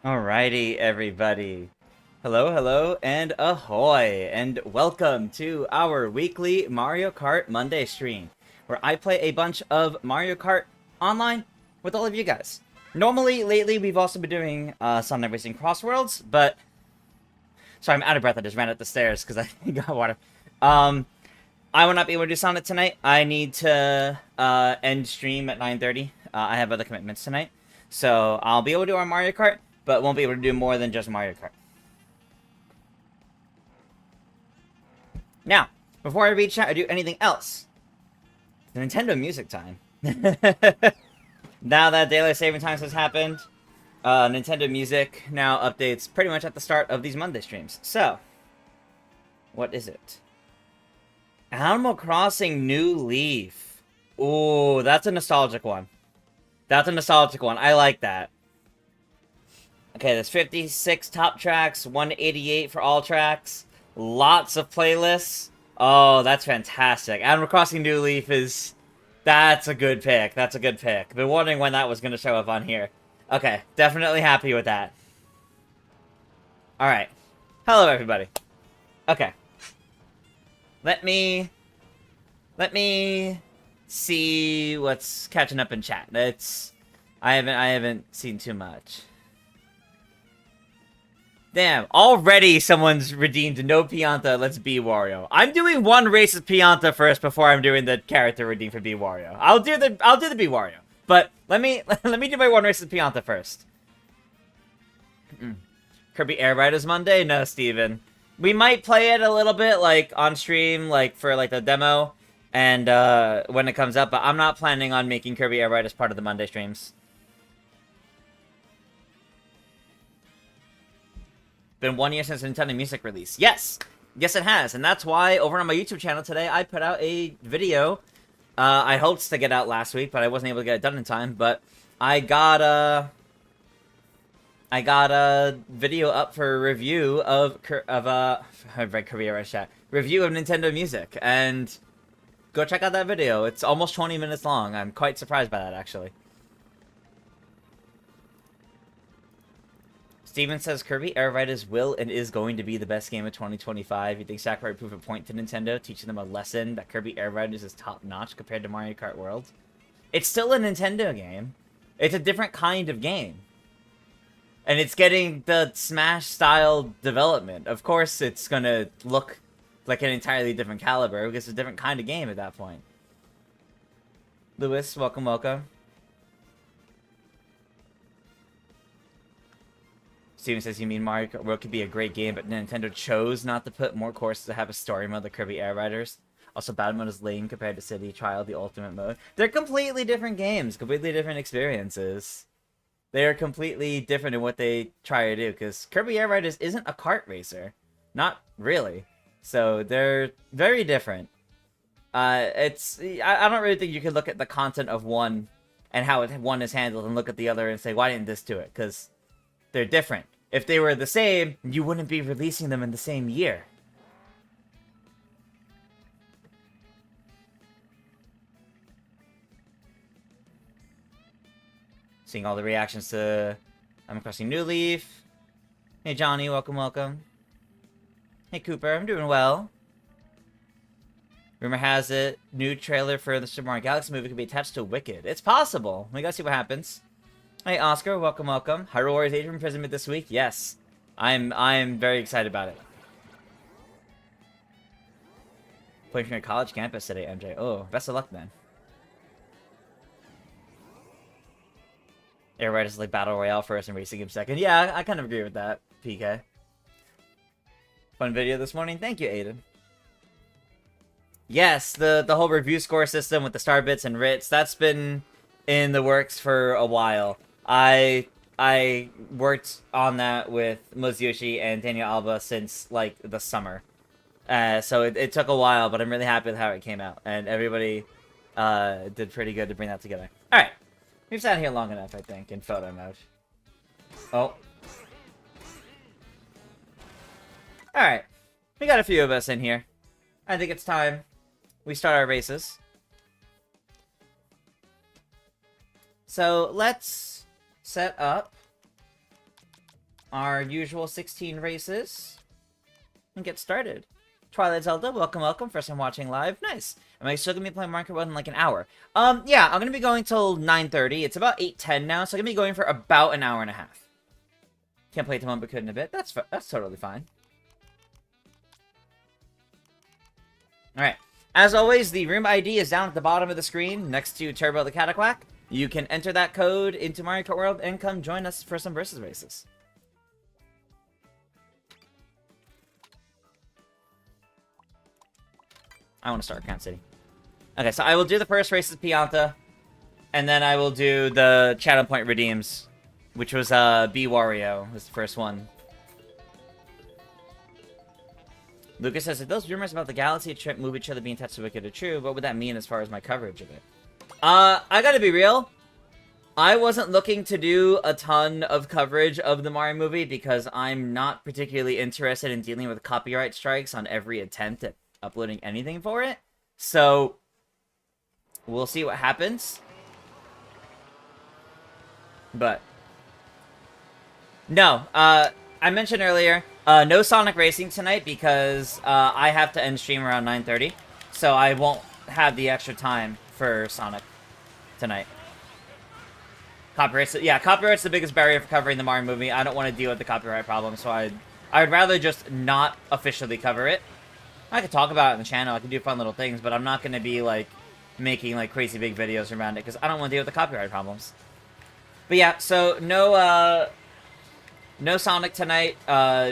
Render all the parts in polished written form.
Alrighty, everybody. Hello, hello, and ahoy, and welcome to our weekly Mario Kart Monday stream, where I play a bunch of Mario Kart online with all of you guys. Normally, lately, we've also been doing Sonic Racing Cross Worlds, but... Sorry, I'm out of breath, I just ran up the stairs because I got water. I will not be able to do Sonic tonight. I need to end stream at 9:30. I have other commitments tonight. So, I'll be able to do our Mario Kart, but won't be able to do more than just Mario Kart. Now, before I read chat or do anything else, the Nintendo music time. Now that daylight saving times has happened, Nintendo music now updates pretty much at the start of these Monday streams. So, what is it? Animal Crossing New Leaf. Ooh, that's a nostalgic one. That's a nostalgic one. I like that. Okay, there's 56 top tracks, 188 for all tracks, lots of playlists. Oh, that's fantastic. Animal Crossing New Leaf is... That's a good pick. That's a good pick. Been wondering when that was going to show up on here. Okay, definitely happy with that. Alright. Hello, everybody. Okay. Let me see what's catching up in chat. I haven't seen too much. Damn, already someone's redeemed no Pianta, let's be Wario. I'm doing one race of Pianta first before I'm doing the character redeem for be Wario. I'll do the be Wario. But let me do my one race of Pianta first. Kirby Air Riders Monday? No, Steven. We might play it a little bit, like, on stream, like, for, like, the demo, and, when it comes up, but I'm not planning on making Kirby Air Riders part of the Monday streams. Been 1 year since Nintendo Music release. Yes! Yes, it has, and that's why, over on my YouTube channel today, I put out a video. I hoped to get out last week, but I wasn't able to get it done in time, but I got a video up for a review of review of Nintendo Music, and go check out that video. It's almost 20 minutes long. I'm quite surprised by that, actually. Steven says Kirby Air Riders will and is going to be the best game of 2025. You think Sakurai would prove a point to Nintendo, teaching them a lesson that Kirby Air Riders is top-notch compared to Mario Kart World? It's still a Nintendo game. It's a different kind of game. And it's getting the Smash-style development. Of course, it's gonna look like an entirely different caliber, because it's a different kind of game at that point. Lewis, welcome, welcome. Steven says, you mean Mario Kart World could be a great game, but Nintendo chose not to put more courses to have a story mode like Kirby Air Riders. Also, Battle Mode is lame compared to City Trial, the Ultimate Mode. They're completely different games, completely different experiences. They are completely different in what they try to do, because Kirby Air Riders isn't a kart racer. Not really. So, they're very different. I don't really think you could look at the content of one and how one is handled and look at the other and say, why didn't this do it? Because they're different. If they were the same, you wouldn't be releasing them in the same year. Seeing all the reactions to Animal Crossing New Leaf. Hey Johnny, welcome, welcome. Hey Cooper, I'm doing well. Rumor has it, new trailer for the Super Mario Galaxy movie could be attached to Wicked. It's possible. We gotta see what happens. Hey Oscar, welcome, welcome. Hyrule Warriors Age of Imprisonment this week? Yes. I'm very excited about it. Playing from your college campus today, MJ. Oh, best of luck then. Air Riders like Battle Royale first and Racing Game second. Yeah, I kind of agree with that, PK. Fun video this morning. Thank you, Aiden. Yes, the whole review score system with the star bits and writs, that's been in the works for a while. I worked on that with Moziyoshi and Daniel Alba since, like, the summer. So it took a while, but I'm really happy with how it came out. And everybody did pretty good to bring that together. Alright. We've sat here long enough, I think, in photo mode. Oh. Alright. We got a few of us in here. I think it's time we start our races. So let's set up our usual 16 races and get started. Twilight Zelda, welcome, welcome. First time watching live. Nice. Am I still going to be playing Mario Kart World in like an hour? Yeah, I'm going to be going till 9:30. It's about 8:10 now, so I'm going to be going for about an hour and a half. Can't play at the moment, but could in a bit. That's totally fine. Alright. As always, the room ID is down at the bottom of the screen, next to Turbo the Cataquack. You can enter that code into Mario Kart World and come join us for some versus races. I want to start Crown City. Okay, so I will do the first race as Pianta, and then I will do the Channel Point Redeems, which was B Wario was the first one. Lucas says, if those rumors about the Galaxy trip movie trailer being Tetsuwiki are true, what would that mean as far as my coverage of it? I gotta be real. I wasn't looking to do a ton of coverage of the Mario movie because I'm not particularly interested in dealing with copyright strikes on every attempt at uploading anything for it. So, we'll see what happens. But, no, I mentioned earlier, no Sonic Racing tonight because I have to end stream around 9:30. So I won't have the extra time for Sonic tonight. Copyright's the biggest barrier for covering the Mario movie. I don't want to deal with the copyright problem, so I'd rather just not officially cover it. I could talk about it on the channel, I could do fun little things, but I'm not going to be, like, making, like, crazy big videos around it, because I don't want to deal with the copyright problems. But yeah, so no Sonic tonight,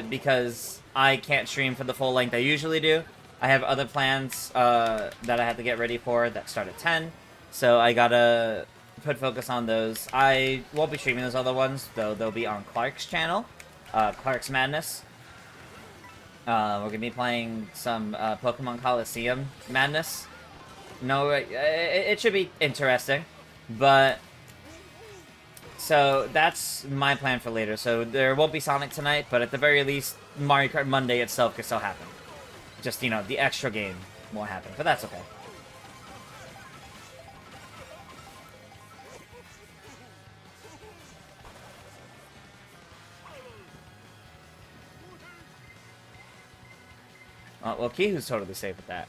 because I can't stream for the full length I usually do. I have other plans, that I have to get ready for that start at 10, so I gotta put focus on those. I won't be streaming those other ones, though they'll be on Clark's channel, Clark's Madness. We're gonna be playing some Pokemon Coliseum Madness. No, it should be interesting, but so that's my plan for later. So there won't be Sonic tonight, but at the very least, Mario Kart Monday itself could still happen. Just, you know, the extra game won't happen, but that's okay. Well, Kihu's totally safe with that.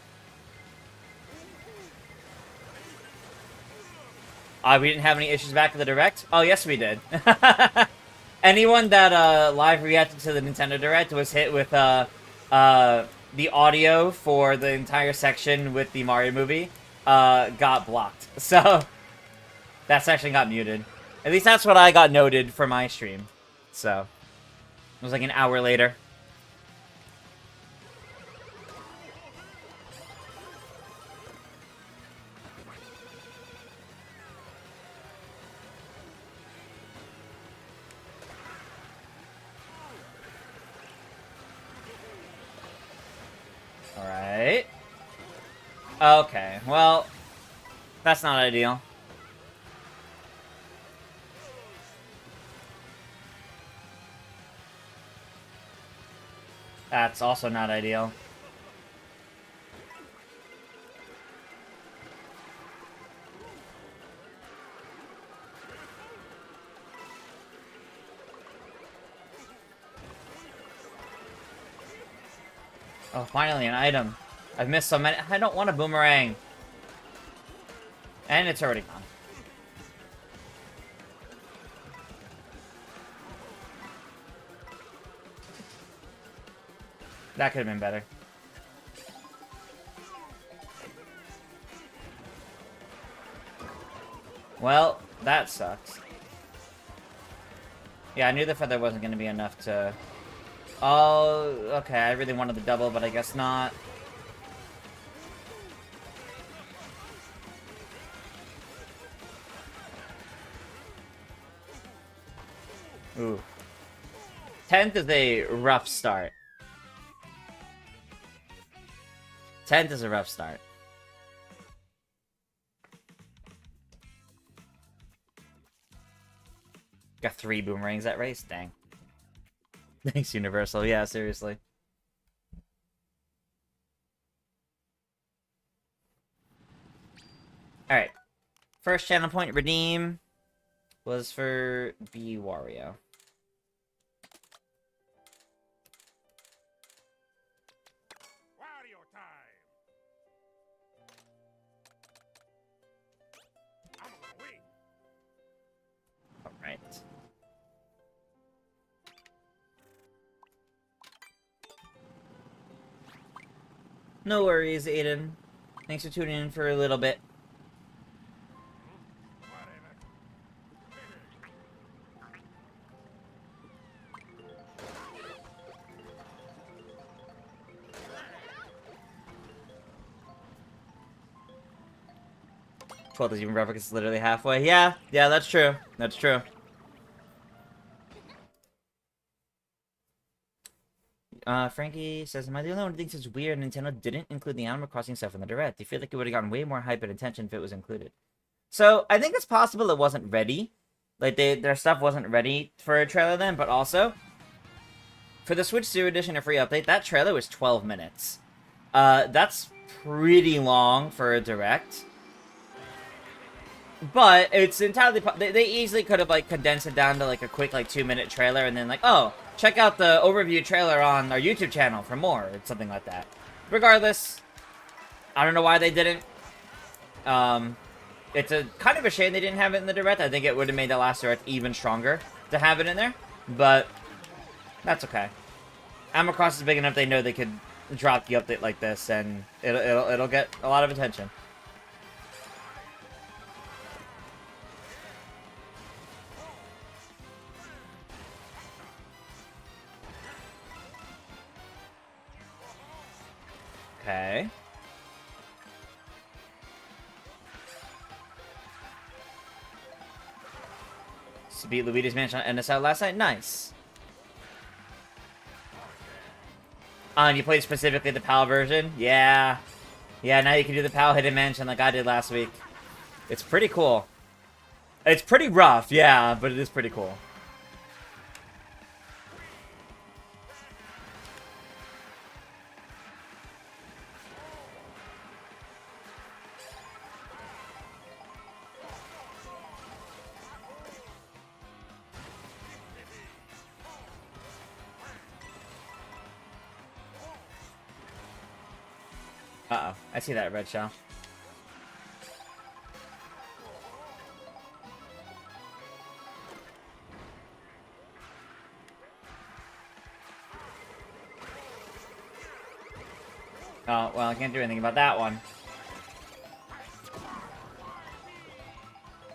We didn't have any issues back at the Direct? Oh, yes, we did. Anyone that live reacted to the Nintendo Direct was hit with the audio for the entire section with the Mario movie got blocked. So, that section got muted. At least that's what I got noted for my stream. So, it was like an hour later. Alright. Okay, well, that's not ideal. That's also not ideal. Oh, finally, an item. I've missed so many. I don't want a boomerang. And it's already gone. That could have been better. Well, that sucks. Yeah, I knew the feather wasn't going to be enough to... Oh, okay, I really wanted the double, but I guess not. Ooh. 10th is a rough start. 10th is a rough start. Got 3 boomerangs that race? Dang. Thanks, Universal. Yeah, seriously. Alright. First channel point redeem was for B Wario. No worries, Aiden. Thanks for tuning in for a little bit. Twelve is even rougher because it's literally halfway. Yeah, that's true. That's true. Frankie says, am I the only one who thinks it's weird Nintendo didn't include the Animal Crossing stuff in the Direct? I feel like it would have gotten way more hype and attention if it was included. So, I think it's possible it wasn't ready. Like, their stuff wasn't ready for a trailer then, but also, for the Switch Zero Edition or free update, that trailer was 12 minutes. That's pretty long for a Direct. But it's entirely... They easily could have, like, condensed it down to, like, a quick, like, 2-minute trailer and then, like, oh, check out the overview trailer on our YouTube channel for more, or something like that. Regardless, I don't know why they didn't. It's a kind of a shame they didn't have it in the Direct. I think it would have made the last Direct even stronger to have it in there. But that's okay. Animal Crossing is big enough they know they could drop the update like this, and it'll get a lot of attention. Okay. So beat Luigi's Mansion on NSL last night? Nice. And you played specifically the PAL version? Yeah. Yeah, now you can do the PAL Hidden Mansion like I did last week. It's pretty cool. It's pretty rough, yeah, but it is pretty cool. Uh-oh. I see that red shell. Oh, well, I can't do anything about that one.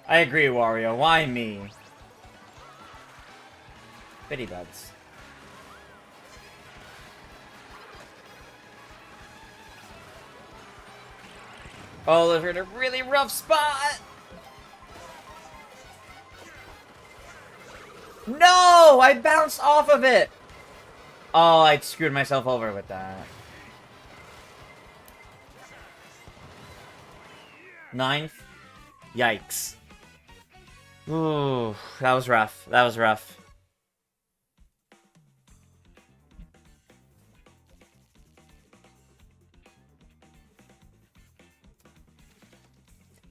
I agree, Wario. Why me? Bitty buds. Oh, those are in a really rough spot! No! I bounced off of it! Oh, I screwed myself over with that. 9th? Yikes. Ooh, that was rough. That was rough.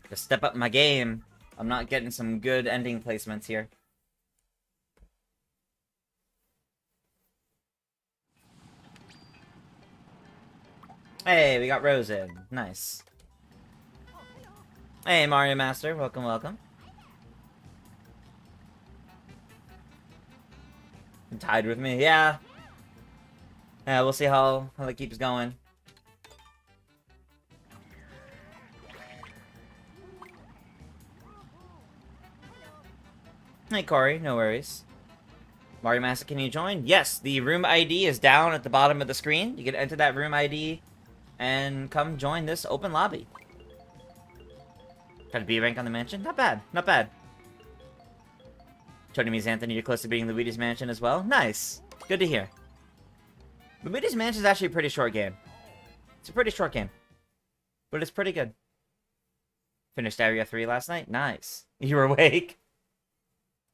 To step up my game. I'm not getting some good ending placements here. Hey, we got Rose in. Nice. Hey, Mario Master. Welcome, welcome. Tied with me. Yeah. Yeah, we'll see how it keeps going. Hey, Corey. No worries. Mario Master, can you join? Yes, the room ID is down at the bottom of the screen. You can enter that room ID and come join this open lobby. Try to be rank on the mansion? Not bad. Not bad. Tony means Anthony, you're close to beating Luigi's Mansion as well. Nice. Good to hear. Luigi's Mansion is actually a pretty short game. It's a pretty short game. But it's pretty good. Finished Area 3 last night? Nice. You were awake?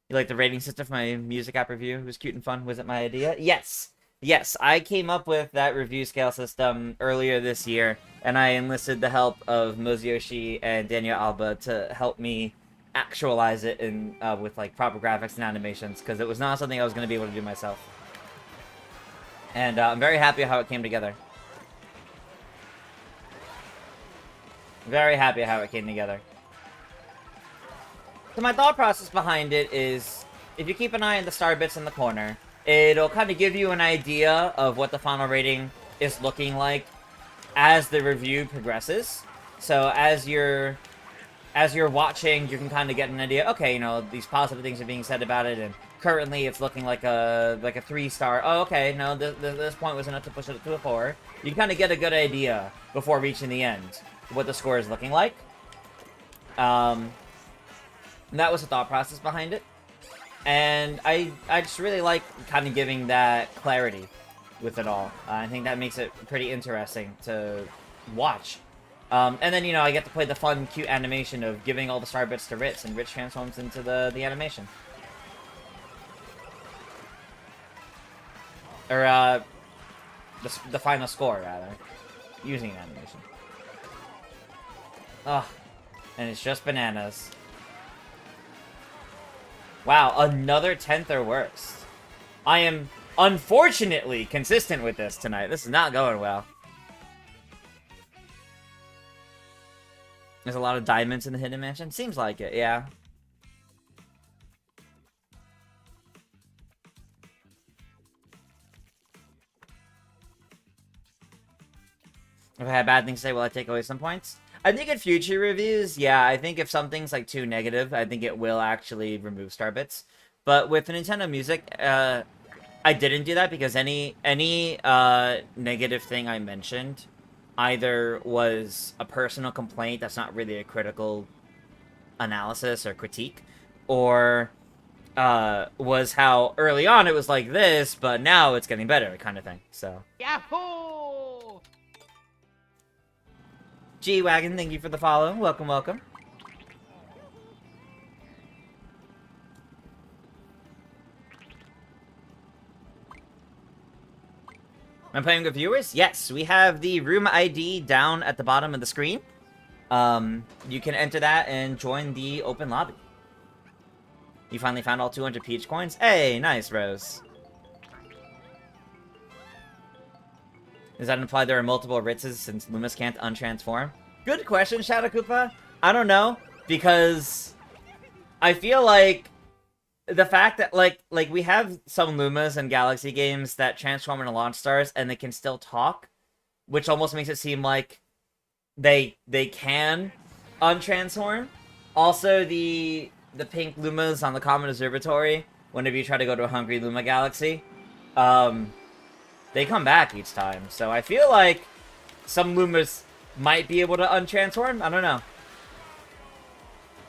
You like the rating system for my music app review? It was cute and fun. Was it my idea? Yes! Yes, I came up with that review scale system earlier this year, and I enlisted the help of Moziyoshi and Daniel Alba to help me actualize it in with like proper graphics and animations, because it was not something I was going to be able to do myself. And I'm very happy how it came together. Very happy how it came together. So my thought process behind it is, if you keep an eye on the star bits in the corner, it'll kind of give you an idea of what the final rating is looking like as the review progresses. So as you're watching, you can kind of get an idea. Okay, you know, these positive things are being said about it, and currently it's looking like a 3-star. Oh, okay, no, this point was enough to push it to a 4. You can kind of get a good idea before reaching the end what the score is looking like. And that was the thought process behind it, and I just really like kind of giving that clarity with it all. I think that makes it pretty interesting to watch. And then, you know, I get to play the fun, cute animation of giving all the star bits to Ritz, and Ritz transforms into the animation. Or, the final score, rather. Using an animation. Ugh. And it's just bananas. Wow, another 10th or worse. I am, unfortunately, consistent with this tonight. This is not going well. There's a lot of diamonds in the Hidden Mansion? Seems like it, yeah. If I had bad things to say, will I take away some points? I think in future reviews, yeah, I think if something's like too negative, I think it will actually remove star bits. But with the Nintendo Music, I didn't do that because any negative thing I mentioned either was a personal complaint that's not really a critical analysis or critique, or was how early on it was like this, but now it's getting better kind of thing. So Yahoo! G-Wagon, thank you for the follow. Welcome, welcome. I'm playing with viewers? Yes, we have the room ID down at the bottom of the screen. You can enter that and join the open lobby. You finally found all 200 Peach coins? Hey, nice, Rose. Does that imply there are multiple Ritzes since Loomis can't untransform? Good question, Shadow Koopa. I don't know, because I feel like the fact that, like we have some Lumas in Galaxy games that transform into launch stars and they can still talk, which almost makes it seem like they can untransform. Also, the pink Lumas on the Common Observatory, whenever you try to go to a Hungry Luma Galaxy, they come back each time. So I feel like some Lumas might be able to untransform. I don't know.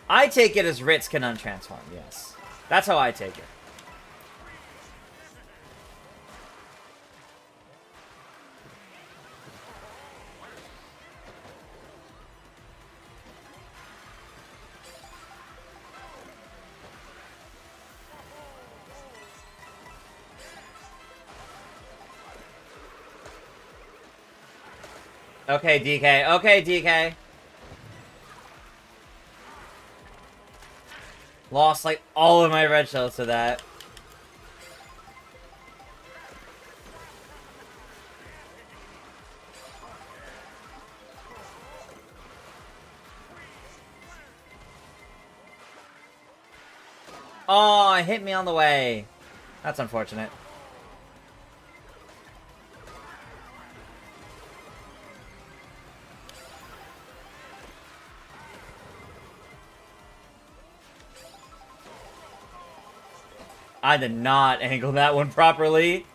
I take it as Ritz can untransform, yes. That's how I take it. Okay, DK. Okay, DK. Lost, like, all of my red shells to that. Oh, it hit me on the way. That's unfortunate. I did not angle that one properly.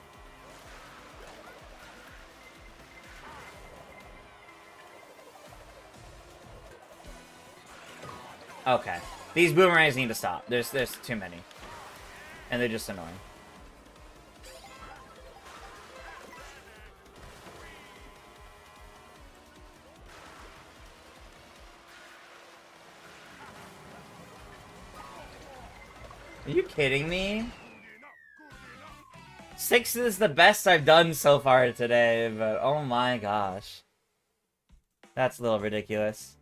Okay. These boomerangs need to stop. There's too many. And they're just annoying. Are you kidding me? 6 is the best I've done so far today, but oh my gosh. That's a little ridiculous.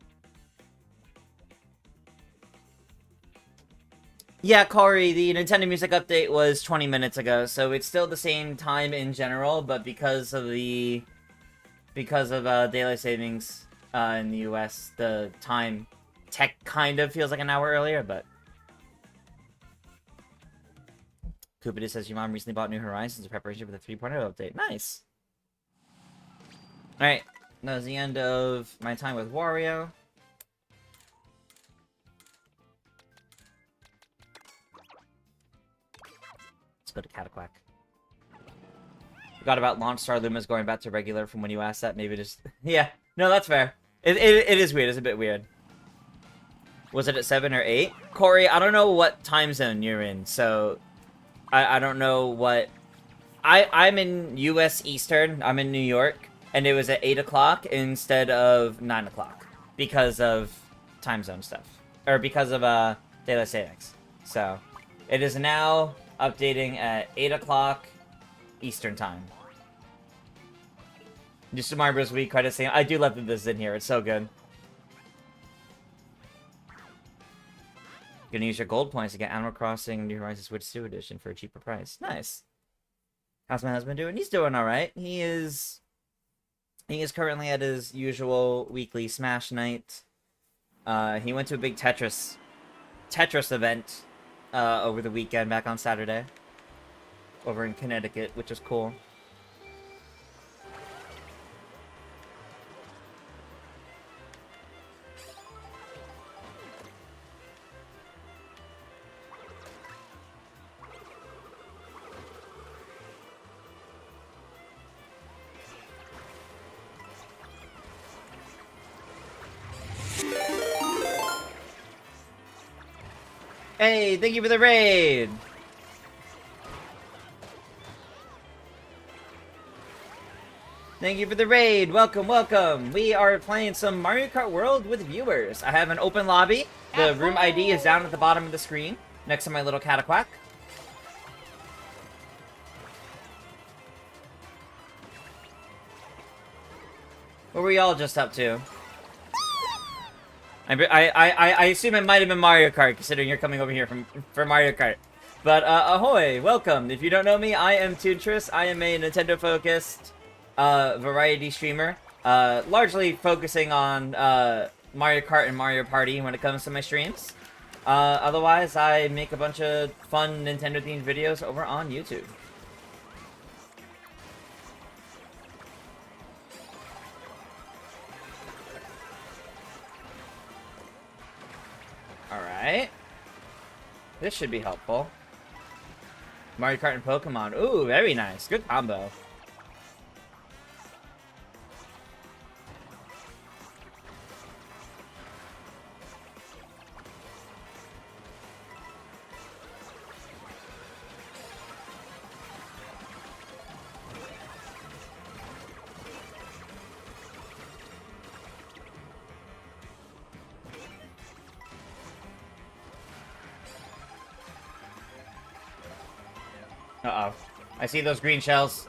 Yeah, Corey, the Nintendo Music update was 20 minutes ago, so it's still the same time in general, but because of daylight savings in the US, the time tech kind of feels like an hour earlier, but Cupid says your mom recently bought New Horizons in preparation for the 3.0 update. Nice. Alright, That was the end of my time with Wario. Let's go to Cataquack. Forgot about Launch Star Luma's going back to regular from when you asked that. Maybe just... Yeah. No, that's fair. It is weird. It's a bit weird. Was it at 7 or 8? Corey, I don't know what time zone you're in, so... I don't know what... I'm in US Eastern. I'm in New York. And it was at 8 o'clock instead of 9 o'clock. Because of time zone stuff. Or because of daylight savings. So, it is now updating at 8 o'clock Eastern time. Just Mario Bros. Wii credit saying, I do love that this is in here. It's so good. Gonna use your gold points to get Animal Crossing New Horizons Switch 2 Edition for a cheaper price. Nice. How's my husband doing? He's doing alright. He is currently at his usual weekly Smash night. He went to a big Tetris event over the weekend back on Saturday. Over in Connecticut, which is cool. Hey, thank you for the raid! Thank you for the raid! Welcome, welcome! We are playing some Mario Kart World with viewers. I have an open lobby. The room ID is down at the bottom of the screen, next to my little Cataquack. What were y'all just up to? I assume it might have been Mario Kart, considering you're coming over here for Mario Kart. But, ahoy! Welcome! If you don't know me, I am Toontress. I am a Nintendo-focused, variety streamer. Largely focusing on, Mario Kart and Mario Party when it comes to my streams. Otherwise, I make a bunch of fun Nintendo-themed videos over on YouTube. Alright. This should be helpful. Mario Kart and Pokemon. Ooh, very nice. Good combo. Uh-oh. I see those green shells.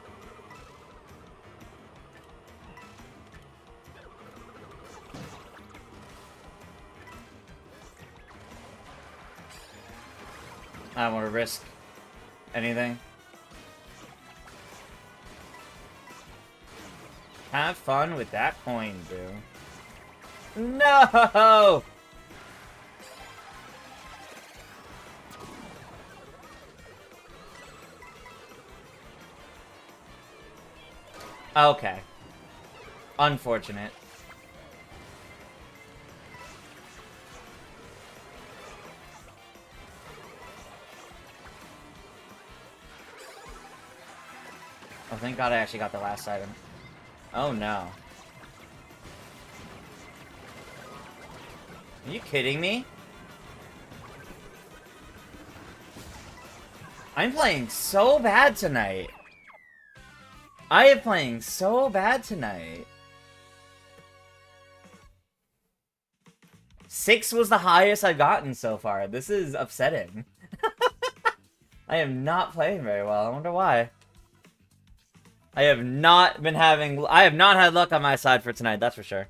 I don't want to risk anything. Have fun with that coin, boo. No! Okay. Unfortunate. Oh, thank God I actually got the last item. Oh, no. Are you kidding me? I'm playing so bad tonight. I am playing so bad tonight. 6 was the highest I've gotten so far. This is upsetting. I am not playing very well. I wonder why. I have not had luck on my side for tonight, that's for sure.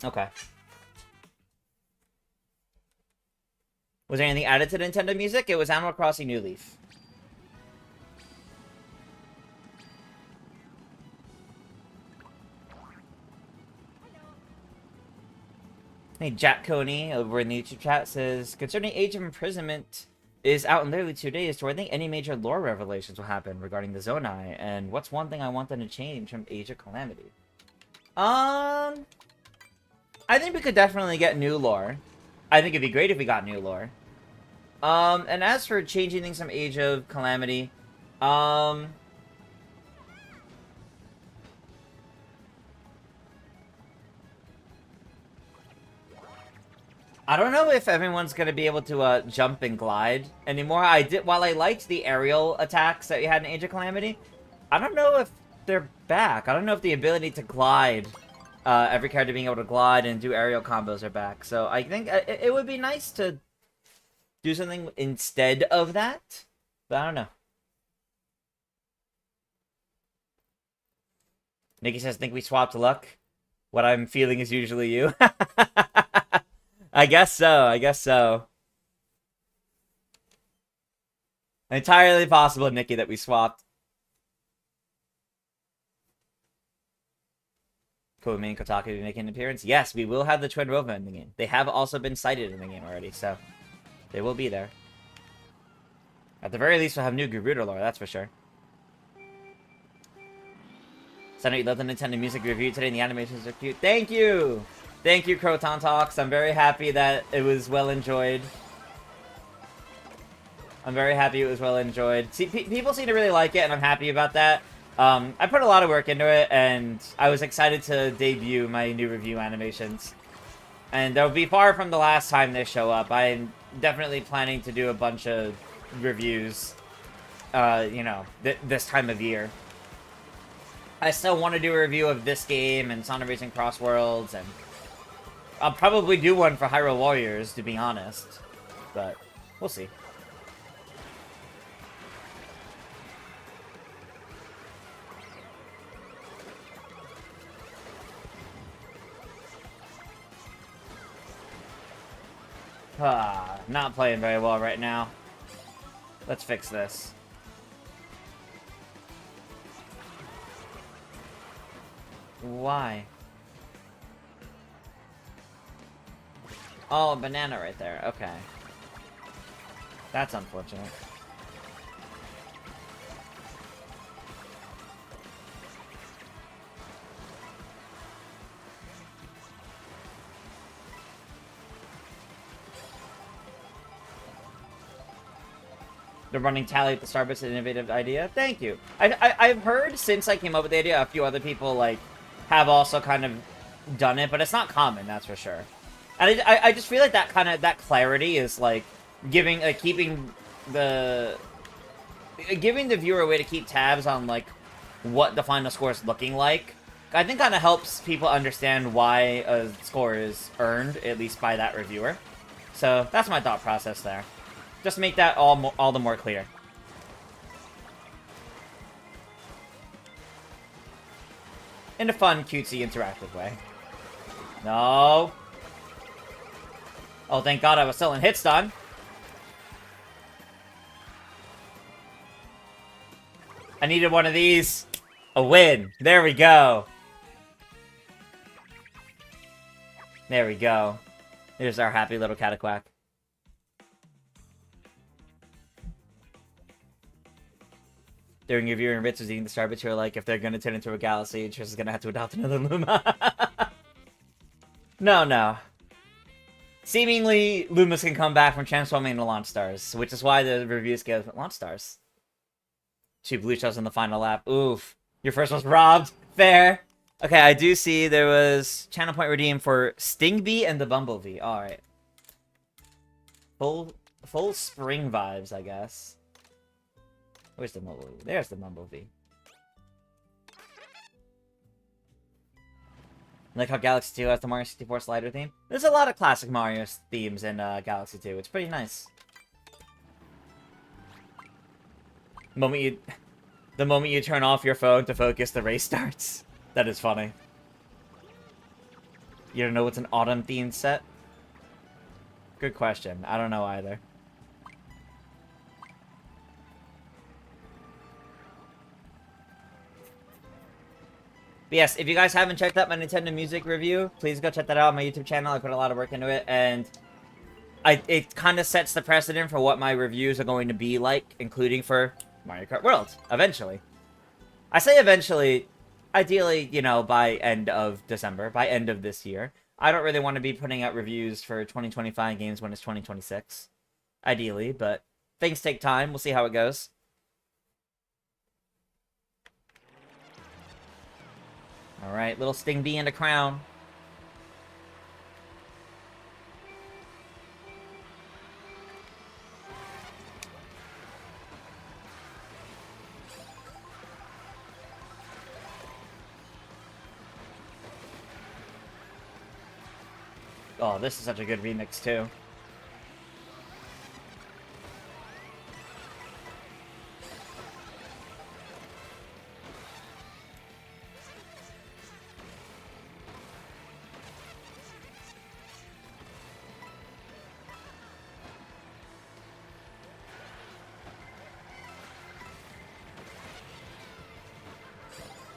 Okay. Was there anything added to Nintendo Music? It was Animal Crossing New Leaf. Hey, Jack Coney over in the YouTube chat says, concerning age of imprisonment, is out in literally 2 days, so I think any major lore revelations will happen regarding the Zonai, and what's one thing I want them to change from Age of Calamity? I think we could definitely get new lore. I think it'd be great if we got new lore. And as for changing things from Age of Calamity, I don't know if everyone's gonna be able to jump and glide anymore. While I liked the aerial attacks that we had in Age of Calamity, I don't know if they're back. I don't know if the ability to glide, every character being able to glide and do aerial combos are back. So I think it would be nice to do something instead of that, but I don't know. Nikki says, think we swapped luck? What I'm feeling is usually you. I guess so, I guess so. Entirely possible, Nikki, that we swapped. Koumi and Kotaku will be making an appearance. Yes, we will have the Twin Rova in the game. They have also been cited in the game already, so they will be there. At the very least, we'll have new Garuda lore, that's for sure. Sunday, you love the Nintendo music review today, and the animations are cute. Thank you! Thank you, Croton Talks. I'm very happy that it was well enjoyed. I'm very happy it was well enjoyed. See, people seem to really like it, and I'm happy about that. I put a lot of work into it, and I was excited to debut my new review animations. And they'll be far from the last time they show up. I'm definitely planning to do a bunch of reviews, you know, this time of year. I still want to do a review of this game and Sonic Racing Cross Worlds, and I'll probably do one for Hyrule Warriors, to be honest. But we'll see. Not playing very well right now. Let's fix this. Why? Oh, a banana right there. Okay. That's unfortunate. The running tally at the Starbucks an innovative idea. Thank you. I've heard since I came up with the idea, a few other people like have also kind of done it, but it's not common, that's for sure. And I just feel like that clarity is like giving the viewer a way to keep tabs on like what the final score is looking like. I think kind of helps people understand why a score is earned, at least by that reviewer. So that's my thought process there. Just make that all the more clear. In a fun, cutesy, interactive way. No. Oh, thank God I was still in hit stun. I needed one of these. A win. There we go. There we go. Here's our happy little Cataquack. During your viewing, Ritz was eating the Starbits, you're like, if they're gonna turn into a galaxy, Trish is gonna have to adopt another Luma. No. Seemingly, Lumas can come back from transforming into launch stars, which is why the review scale is launch stars. 2 blue shells in the final lap. Oof. Your first was robbed. Fair. Okay, I do see there was channel point redeemed for Stingbee and the Bumblebee. Alright. Full spring vibes, I guess. Where's the Bumblebee? There's the Bumblebee. Like how Galaxy 2 has the Mario 64 slider theme. There's a lot of classic Mario themes in Galaxy 2. It's pretty nice. The moment you turn off your phone to focus, the race starts. That is funny. You don't know what's an autumn themed set? Good question. I don't know either. But yes, if you guys haven't checked out my Nintendo Music review, please go check that out on my YouTube channel. I put a lot of work into it, and it kind of sets the precedent for what my reviews are going to be like, including for Mario Kart World, eventually. I say eventually, ideally, you know, by end of December, by end of this year. I don't really want to be putting out reviews for 2025 games when it's 2026, ideally, but things take time. We'll see how it goes. Alright, little Sting Bee and a crown. Oh, this is such a good remix, too.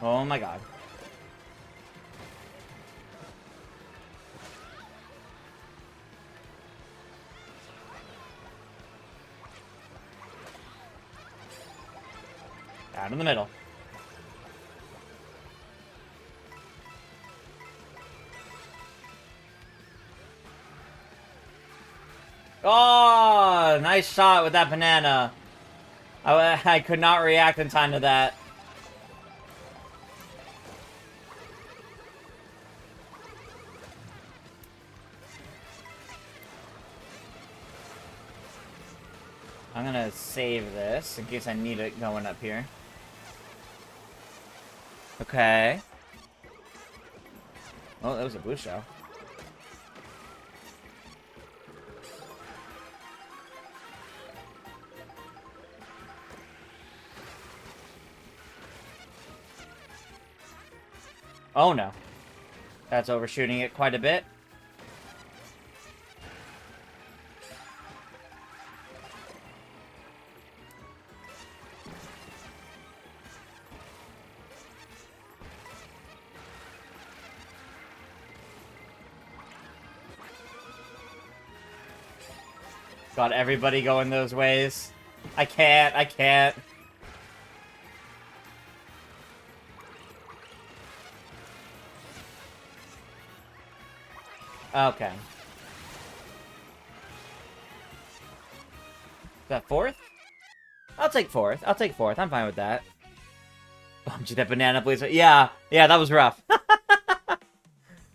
Oh my god. Down in the middle. Oh, nice shot with that banana. I could not react in time to that. I'm gonna save this in case I need it going up here. Okay. Oh, that was a blue shell. Oh no. That's overshooting it quite a bit. Got everybody going those ways. I can't. Okay. Is that fourth? I'll take fourth. I'm fine with that. Oh, gee, that banana, please. Yeah, that was rough.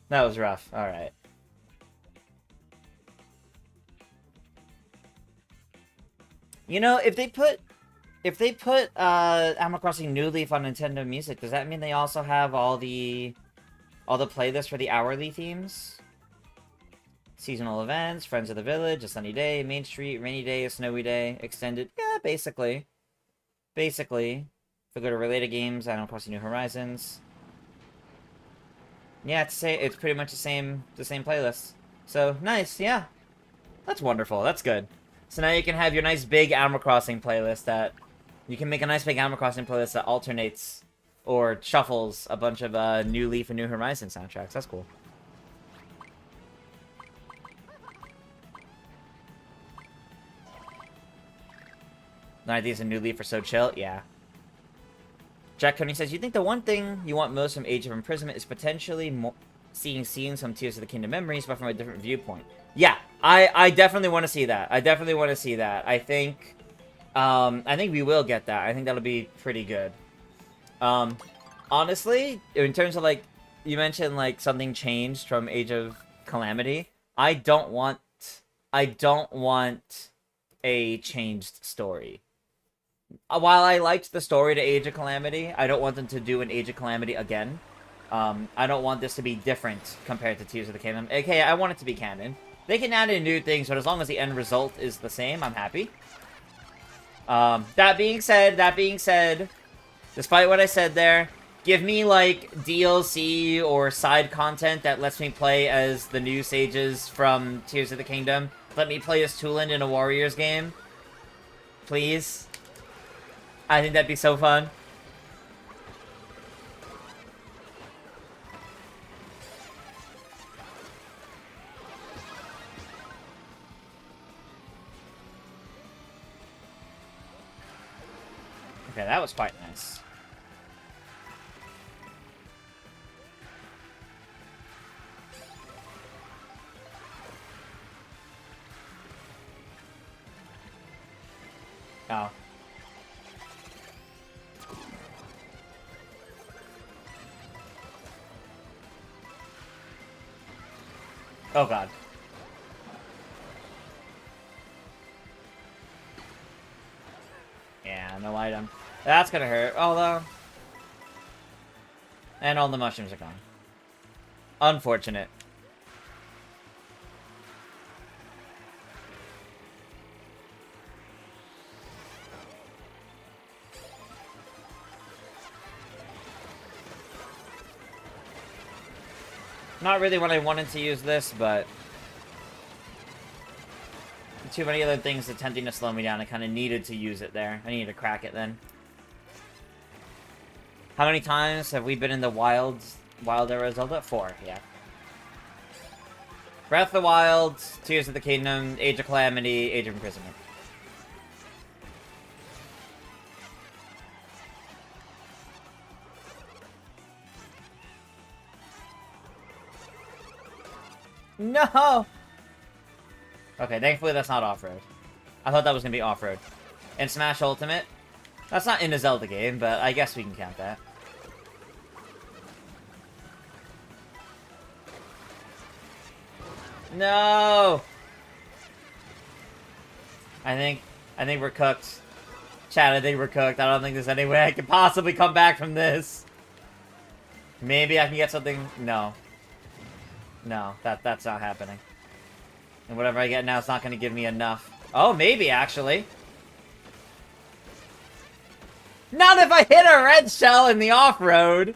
That was rough. Alright. You know, if they put Animal Crossing New Leaf on Nintendo Music, does that mean they also have all the playlists for the hourly themes? Seasonal events, Friends of the Village, A Sunny Day, Main Street, Rainy Day, A Snowy Day, Extended. Yeah, basically. Basically. If we go to related games, Animal Crossing New Horizons. Yeah, it's pretty much the same playlist. So, nice, yeah. That's wonderful, that's good. So now you can have your nice big Animal Crossing playlist that... You can make a nice big Animal Crossing playlist that alternates or shuffles a bunch of New Leaf and New Horizon soundtracks. That's cool. The ideas in New Leaf are so chill. Yeah. Jack Coney says, you think the one thing you want most from Age of Imprisonment is potentially seeing some Tears of the Kingdom memories, but from a different viewpoint. Yeah, I definitely want to see that. I think we will get that. I think that'll be pretty good. Honestly, in terms of, like, you mentioned, like, something changed from Age of Calamity. I don't want a changed story. While I liked the story to Age of Calamity, I don't want them to do an Age of Calamity again. I don't want this to be different compared to Tears of the Kingdom. Okay, I want it to be canon. They can add in new things, but as long as the end result is the same, I'm happy. That being said, despite what I said there, give me, like, DLC or side content that lets me play as the new sages from Tears of the Kingdom. Let me play as Tulin in a Warriors game. Please. I think that'd be so fun. Okay, that was quite nice. Oh. Oh god. Yeah, no item. That's gonna hurt, although... And all the mushrooms are gone. Unfortunate. Not really what I wanted to use this, but... Too many other things attempting to slow me down. I kind of needed to use it there. I needed to crack it then. How many times have we been in the wild era Zelda? 4, yeah. Breath of the Wild, Tears of the Kingdom, Age of Calamity, Age of Imprisonment. No! Okay, thankfully that's not off-road. I thought that was gonna be off-road. And Smash Ultimate? That's not in a Zelda game, but I guess we can count that. No! I think we're cooked. Chat, I think we're cooked. I don't think there's any way I can possibly come back from this. Maybe I can get something... No. No, that's not happening. And whatever I get now is not going to give me enough. Oh, maybe, actually. Not if I hit a red shell in the off-road!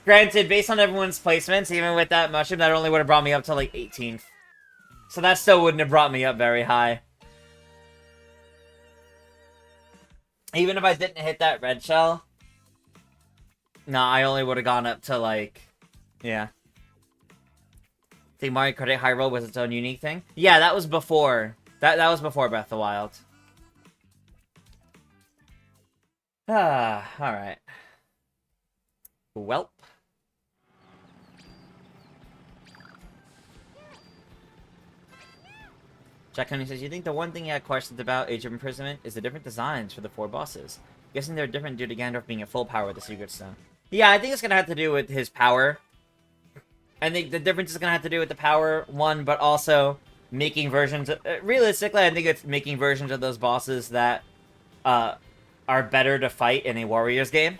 Granted, based on everyone's placements, even with that mushroom, that only would have brought me up to, like, 18th. So that still wouldn't have brought me up very high. Even if I didn't hit that red shell... Nah, I only would have gone up to, like... Yeah. I think Mario Kart World was its own unique thing. Yeah, that was before. That was before Breath of the Wild. Ah, alright. Welp. Jack Honey says, you think the one thing you had questions about Age of Imprisonment is the different designs for the 4 bosses? Guessing they're different due to Gandalf being at full power with the Secret Stone. Yeah, I think it's gonna have to do with his power. I think the difference is gonna have to do with the power, one, but also making versions of... realistically, I think it's making versions of those bosses that are better to fight in a Warriors game.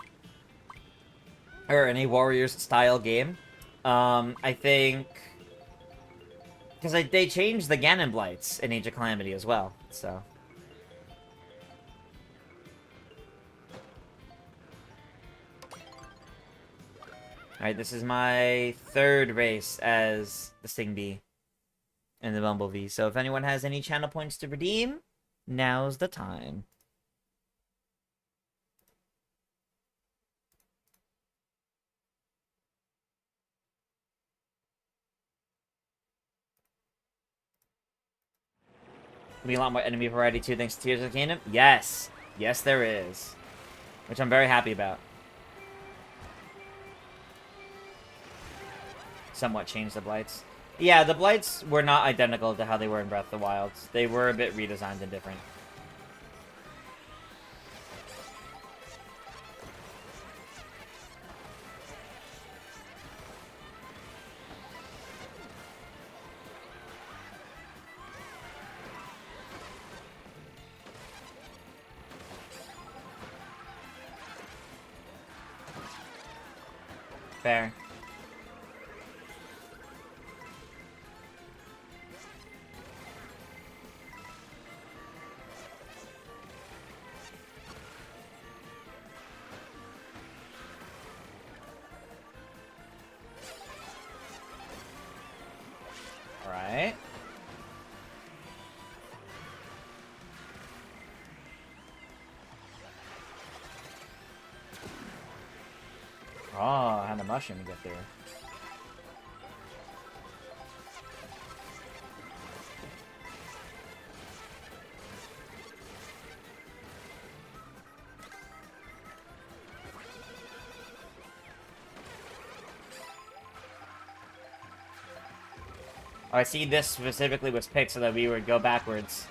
Or in a Warriors-style game. I think... Because they changed the Ganon Blights in Age of Calamity as well, so... Alright, this is my 3rd race as the Sting Bee and the Bumblebee. So if anyone has any channel points to redeem, now's the time. There'll be a lot more enemy variety too thanks to Tears of the Kingdom. Yes! Yes, there is. Which I'm very happy about. Somewhat changed the Blights. Yeah, the Blights were not identical to how they were in Breath of the Wild. They were a bit redesigned and different. Fair. Alright. Oh, I had a mushroom to get there. Oh, I see this specifically was picked so that we would go backwards.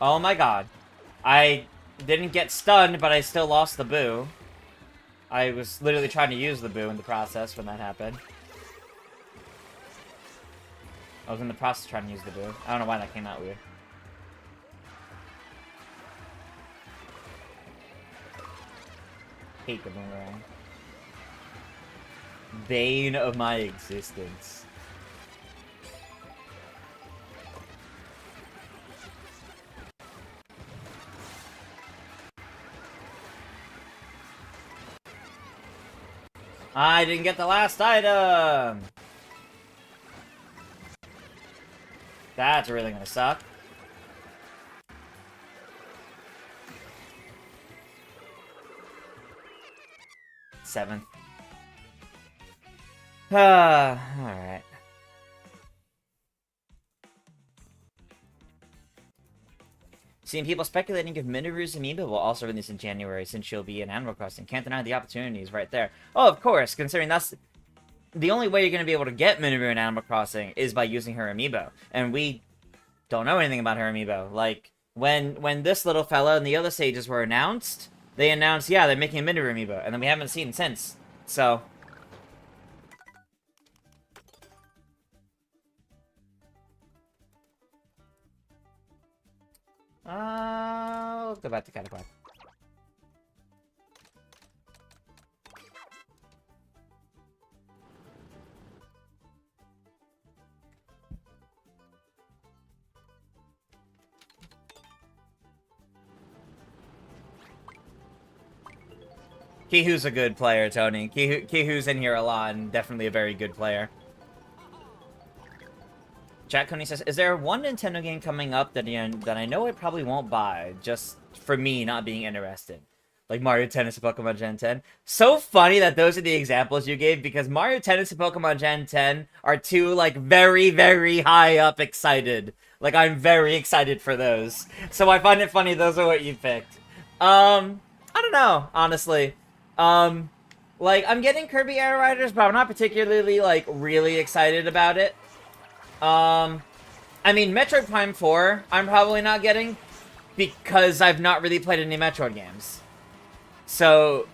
Oh my god. I didn't get stunned, but I still lost the boo. I was literally trying to use the boo in the process when that happened. I was in the process trying to use the boo. I don't know why that came out weird. Hate the boomerang. Bane of my existence. I didn't get the last item! That's really gonna suck. Seventh. Alright. Seeing people speculating if Minoru's amiibo will also release in January since she'll be in Animal Crossing. Can't deny the opportunities right there. Oh, of course, considering that's the only way you're going to be able to get Minoru in Animal Crossing is by using her amiibo. And we don't know anything about her amiibo. Like, when this little fella and the other sages were announced, they announced, yeah, they're making a Minoru amiibo. And then we haven't seen since. So... I'll go back to Cataclysm. Kihu's a good player, Tony. Kihu's in here a lot and definitely a very good player. Jack Coney says, is there one Nintendo game coming up that I know I probably won't buy, just for me not being interested? Like Mario Tennis and Pokemon Gen 10. So funny that those are the examples you gave, because Mario Tennis and Pokemon Gen 10 are two, like, very, very high up excited. Like, I'm very excited for those. So I find it funny those are what you picked. I don't know, honestly. Like, I'm getting Kirby Air Riders, but I'm not particularly, like, really excited about it. I mean, Metroid Prime 4, I'm probably not getting, because I've not really played any Metroid games. So,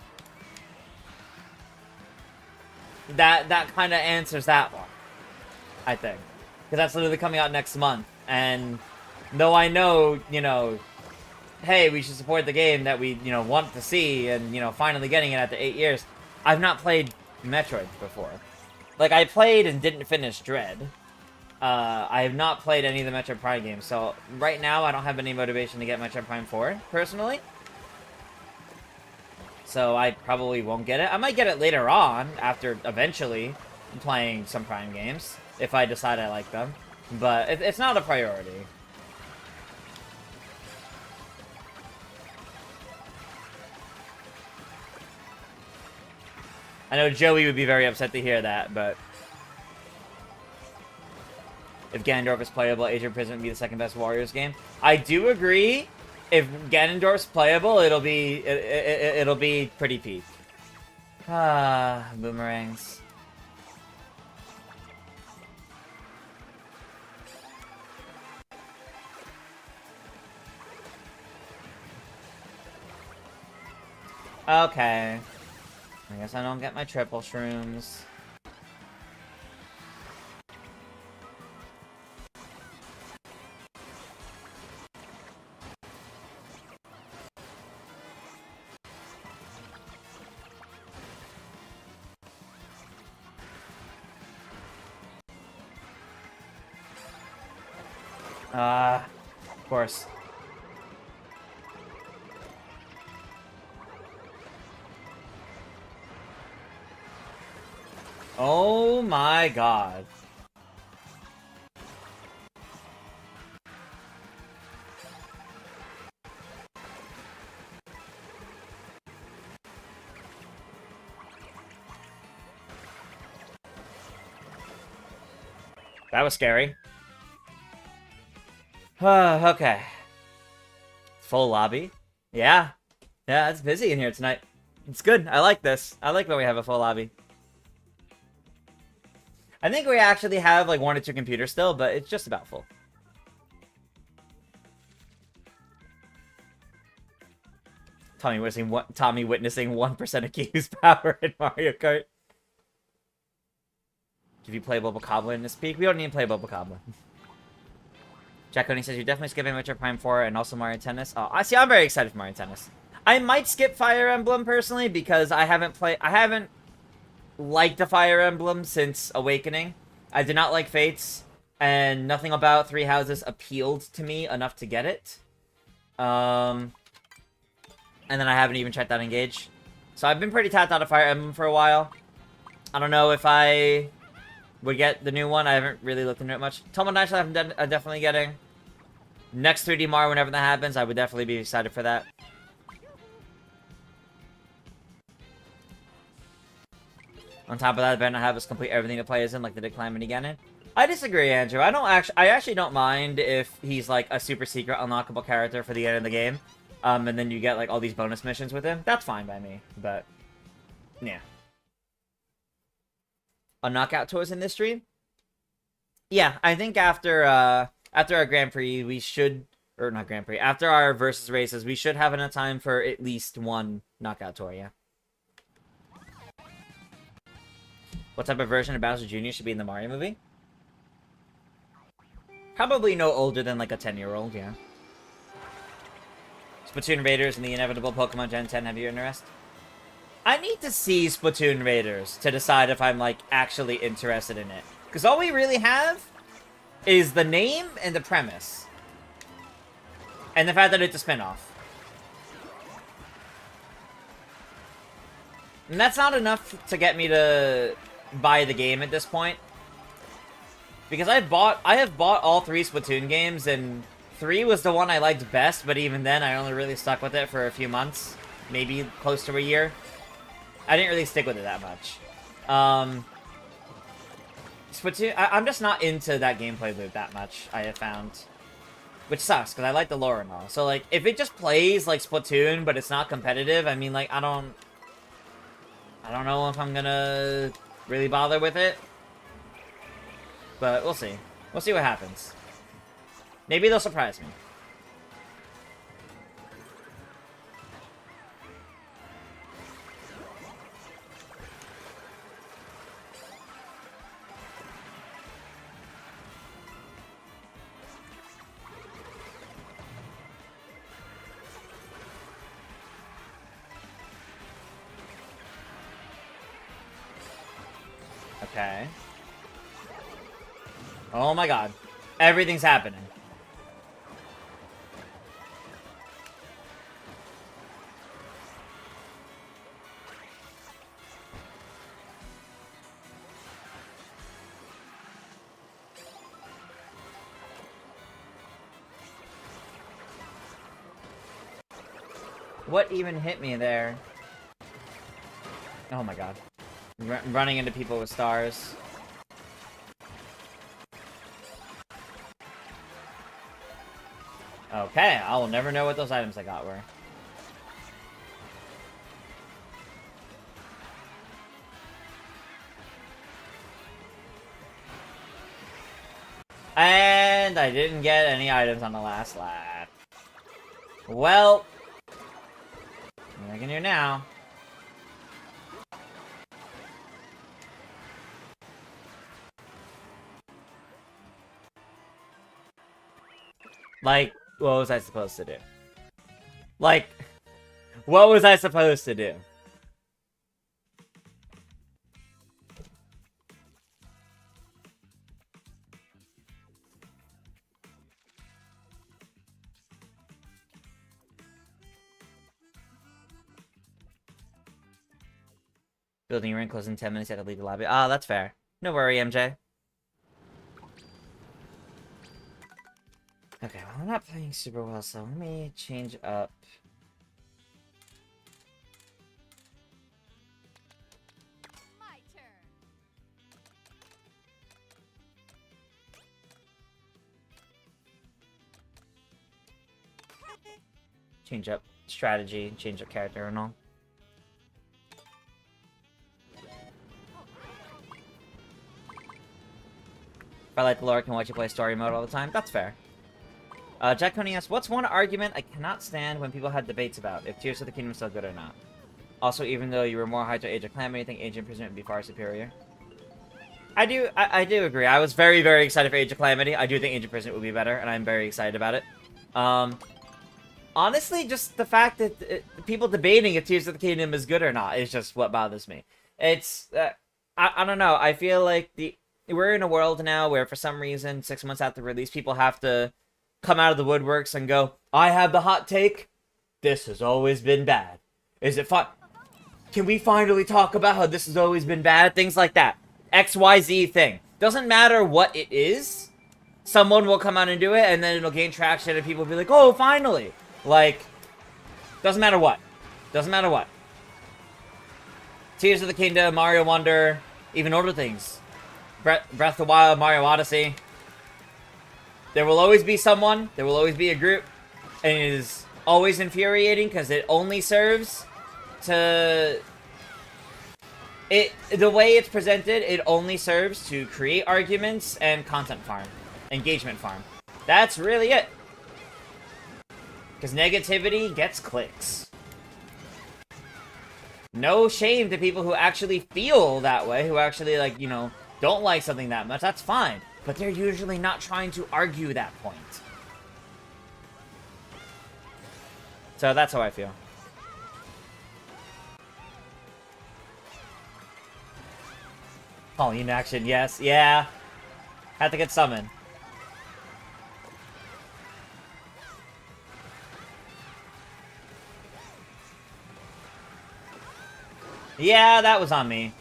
that kind of answers that one, I think. Because that's literally coming out next month, and though I know, you know, hey, we should support the game that we, you know, want to see, and, you know, finally getting it after 8 years, I've not played Metroid before. Like, I played and didn't finish Dread. I have not played any of the Metroid Prime games, so right now I don't have any motivation to get Metroid Prime 4, personally. So I probably won't get it. I might get it later on, after eventually playing some Prime games, if I decide I like them. But it's not a priority. I know Joey would be very upset to hear that, but... If Ganondorf is playable, Age of Prison would be the second best Warriors game. I do agree. If Ganondorf's playable, it'll be pretty peak. Ah, boomerangs. Okay. I guess I don't get my triple shrooms. Of course. Oh my god. That was scary. Okay. Full lobby? Yeah. Yeah, it's busy in here tonight. It's good. I like this. I like when we have a full lobby. I think we actually have like 1 or 2 computers still, but it's just about full. Tommy witnessing 1% of Q's power in Mario Kart. If you play Bubble Cobbler in this peak, we don't need to play Bubble Cobbler. Jack Coney says you're definitely skipping Metroid Prime 4 and also Mario Tennis. Oh, I see. I'm very excited for Mario Tennis. I might skip Fire Emblem personally because I haven't liked the Fire Emblem since Awakening. I did not like Fates, and nothing about Three Houses appealed to me enough to get it. And then I haven't even checked out Engage. So I've been pretty tapped out of Fire Emblem for a while. I don't know if I would get the new one. I haven't really looked into it much. Tumble Nash I'm definitely getting. Next 3D Mario, whenever that happens, I would definitely be excited for that. On top of that, better not have us complete everything to play as in, like the Calamity Ganon. I disagree, Andrew. I actually don't mind if he's like a super secret unlockable character for the end of the game. And then you get like all these bonus missions with him. That's fine by me, but yeah. On knockout tours in this stream? Yeah, I think after our Grand Prix, we should, or not Grand Prix, after our versus races, we should have enough time for at least 1 knockout tour, yeah. What type of version of Bowser Jr. should be in the Mario movie? Probably no older than like a 10-year-old, yeah. Splatoon Raiders and the inevitable Pokemon Gen 10 have your interest? I need to see Splatoon Raiders to decide if I'm, like, actually interested in it. Because all we really have is the name and the premise. And the fact that it's a spinoff. And that's not enough to get me to buy the game at this point. Because I have bought all 3 Splatoon games, and 3 was the one I liked best, but even then I only really stuck with it for a few months. Maybe close to a year. I didn't really stick with it that much. Splatoon, I'm just not into that gameplay loop that much, I have found. Which sucks, because I like the lore and all. So, like, if it just plays like Splatoon, but it's not competitive, I mean, like, I don't know if I'm gonna really bother with it. But we'll see. We'll see what happens. Maybe they'll surprise me. Okay. Oh my god. Everything's happening. What even hit me there? Oh my god. Running into people with stars. Okay, I will never know what those items I got were. And I didn't get any items on the last lap. Well, what I can do now. Like, what was I supposed to do? Like, what was I supposed to do? Building your ring close in 10 minutes, you have to leave the lobby. Ah, that's fair. No worry, MJ. Okay, well, I'm not playing super well, so let me change up. My turn. Change up strategy, change up character and all. I like the lore, I can watch you play story mode all the time. That's fair. Jack Coney asks, what's one argument I cannot stand when people had debates about if Tears of the Kingdom is still good or not? Also, even though you were more hyped to Age of Calamity, I think Age of Imprisonment would be far superior. I do agree. I was very, very excited for Age of Calamity. I do think Age of Imprisonment would be better, and I'm very excited about it. Honestly, just the fact that people debating if Tears of the Kingdom is good or not is just what bothers me. It's, I don't know. I feel like we're in a world now where for some reason, 6 months after release, people have to come out of the woodworks and go, I have the hot take. This has always been bad. Is it fun? Can we finally talk about how this has always been bad? Things like that. XYZ thing. Doesn't matter what it is. Someone will come out and do it, and then it'll gain traction, and people will be like, oh, finally. Like, doesn't matter what. Doesn't matter what. Tears of the Kingdom, Mario Wonder, even older things. Breath of the Wild, Mario Odyssey. There will always be someone, there will always be a group, and it is always infuriating because it only serves to... The way it's presented, it only serves to create arguments and content farm. Engagement farm. That's really it. Because negativity gets clicks. No shame to people who actually feel that way, who actually, like, you know, don't like something that much. That's fine. But they're usually not trying to argue that point. So that's how I feel. Pauline action, yes. Yeah. Had to get summoned. Yeah, that was on me.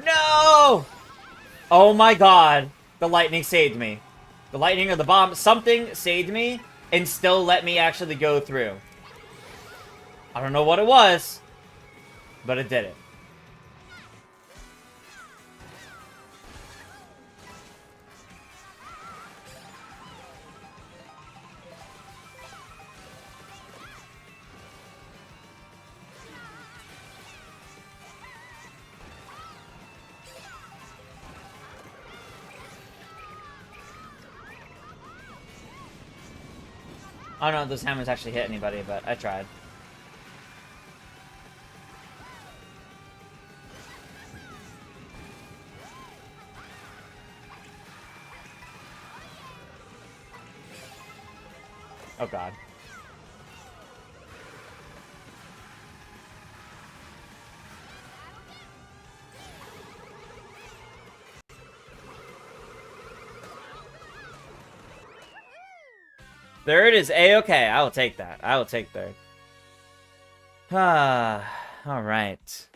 No! Oh my god. The lightning saved me. The lightning or the bomb, something saved me and still let me actually go through. I don't know what it was, but it did it. I don't know if those hammers actually hit anybody, but I tried. Oh god. Third is A-okay. I will take that. I will take third. Ah, alright.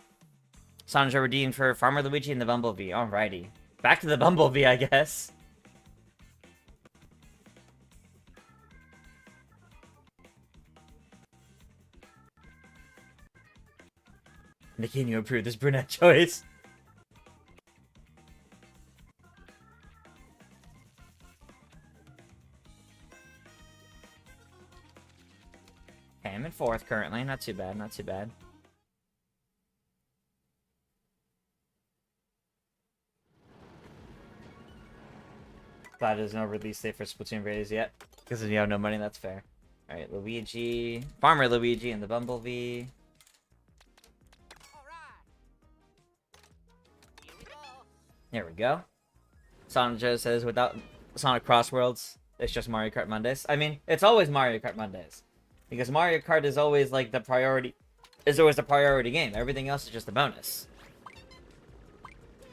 Sandra redeemed for Farmer Luigi and the Bumblebee. Alrighty. Back to the Bumblebee, I guess. Nikki, you approve this brunette choice? Okay, I'm in fourth currently. Not too bad, not too bad. Glad there's no release date for Splatoon Raiders yet. Because if you have no money, that's fair. Alright, Luigi. Farmer Luigi and the Bumblebee. There we go. Sandra says, without Sonic Cross Worlds, it's just Mario Kart Mondays. I mean, it's always Mario Kart Mondays. Because Mario Kart is always, like, the priority... is always the priority game. Everything else is just a bonus.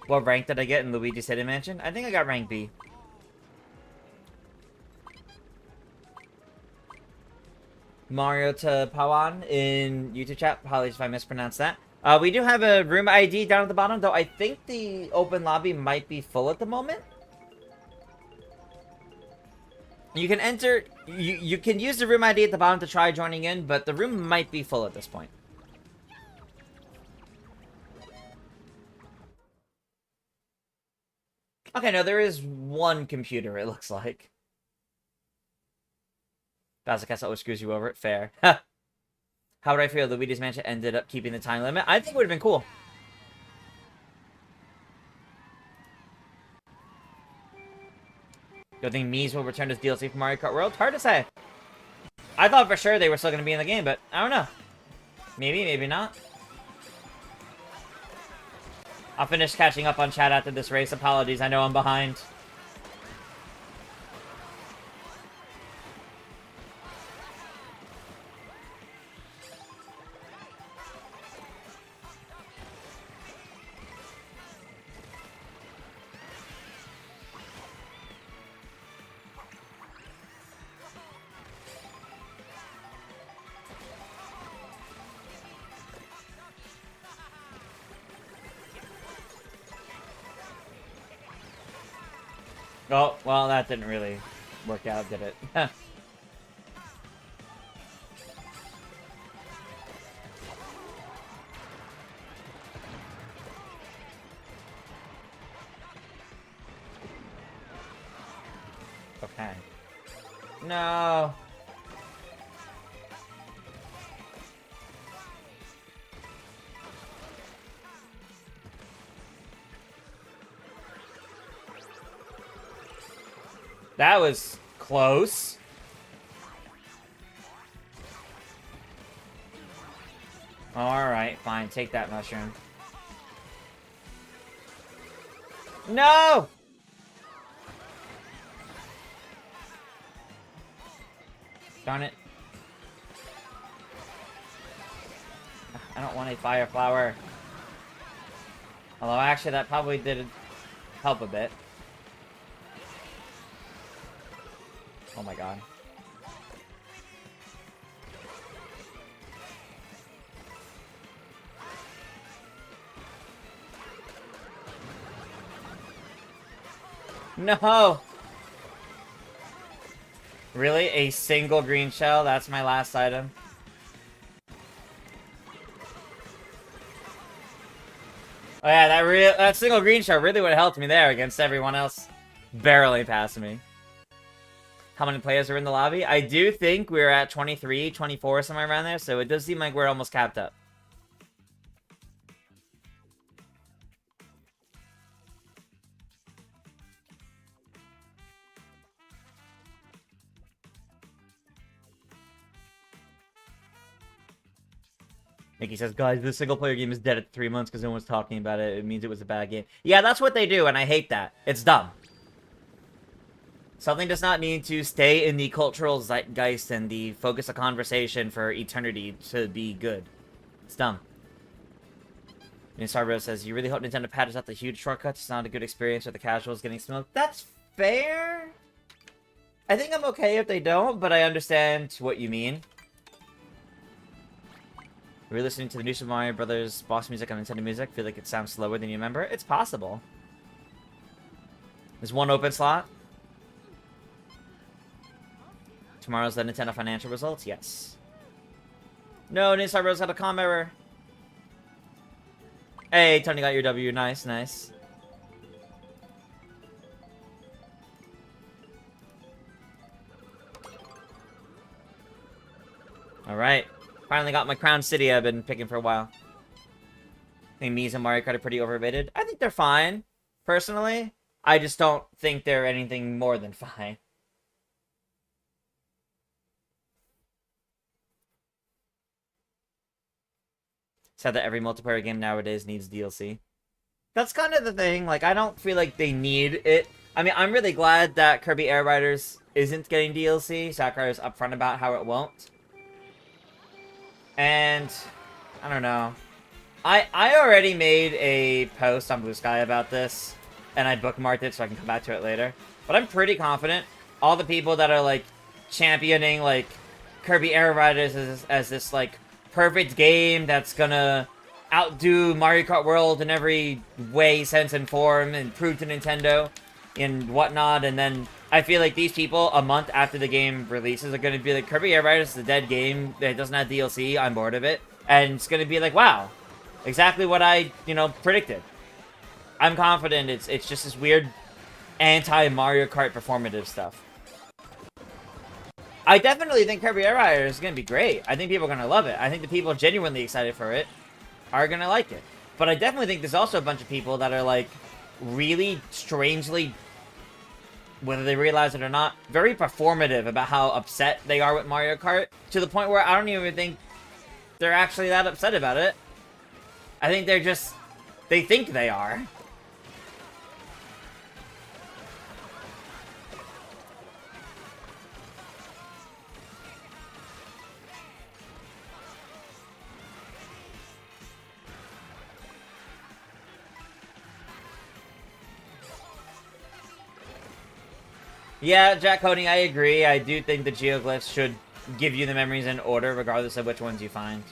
What rank did I get in Luigi's Hidden Mansion? I think I got rank B. Mario to Pawan in YouTube chat. Apologies if I mispronounced that. We do have a room ID down at the bottom, though I think the open lobby might be full at the moment. You can enter... You can use the room ID at the bottom to try joining in, but the room might be full at this point. Okay, no, there is one computer, it looks like. Bazzacast always screws you over. Fair. How would I feel if Luigi's Mansion ended up keeping the time limit? I think it would have been cool. Do you think Mies will return as DLC for Mario Kart World? Hard to say. I thought for sure they were still going to be in the game, but I don't know. Maybe, maybe not. I'll finish catching up on chat after this race. Apologies, I know I'm behind. Oh, well, that didn't really work out, did it? Okay. No. That was close. Alright, fine. Take that mushroom. No! Darn it. I don't want a fire flower. Although, actually, that probably did help a bit. Oh my god. No! Really? A single green shell? That's my last item? Oh yeah, that single green shell really would have helped me there against everyone else barely passing me. How many players are in the lobby? I do think we're at 23, 24, somewhere around there, so it does seem like we're almost capped up. Mickey says, guys, this single-player game is dead at 3 months because no one's talking about it. It means it was a bad game. Yeah, that's what they do, and I hate that. It's dumb. Something does not need to stay in the cultural zeitgeist and the focus of conversation for eternity to be good. It's dumb. And Starbro says, you really hope Nintendo patches out the huge shortcuts? It's not a good experience with the casuals getting smoked. That's fair. I think I'm okay if they don't, but I understand what you mean. Are we listening to the new Super Mario Brothers boss music on Nintendo Music? Feel like it sounds slower than you remember? It's possible. There's one open slot. Tomorrow's the Nintendo financial results? Yes. No, Nisar Rose got a comm error. Hey, Tony got your W. Nice, nice. Alright. Finally got my Crown City I've been picking for a while. I think Mies and Mario Kart are pretty overrated. I think they're fine, personally. I just don't think they're anything more than fine. Said that every multiplayer game nowadays needs DLC. That's kind of the thing. Like, I don't feel like they need it. I mean, I'm really glad that Kirby Air Riders isn't getting DLC. Sakurai is upfront about how it won't. And I don't know. I already made a post on Blue Sky about this, and I bookmarked it so I can come back to it later. But I'm pretty confident all the people that are like championing like Kirby Air Riders as this like perfect game that's gonna outdo Mario Kart World in every way, sense, and form, and prove to Nintendo and whatnot, and then I feel like these people, a month after the game releases, are going to be like, Kirby Air Riders is a dead game, it doesn't have DLC, I'm bored of it, and it's going to be like, wow, exactly what I, predicted. I'm confident it's just this weird anti-Mario Kart performative stuff. I definitely think Kirby Air Rider is going to be great. I think people are going to love it. I think the people genuinely excited for it are going to like it. But I definitely think there's also a bunch of people that are, like, really strangely, whether they realize it or not, very performative about how upset they are with Mario Kart, to the point where I don't even think they're actually that upset about it. I think they're just, they think they are. Yeah, Jack Cody, I agree. I do think the geoglyphs should give you the memories in order, regardless of which ones you find.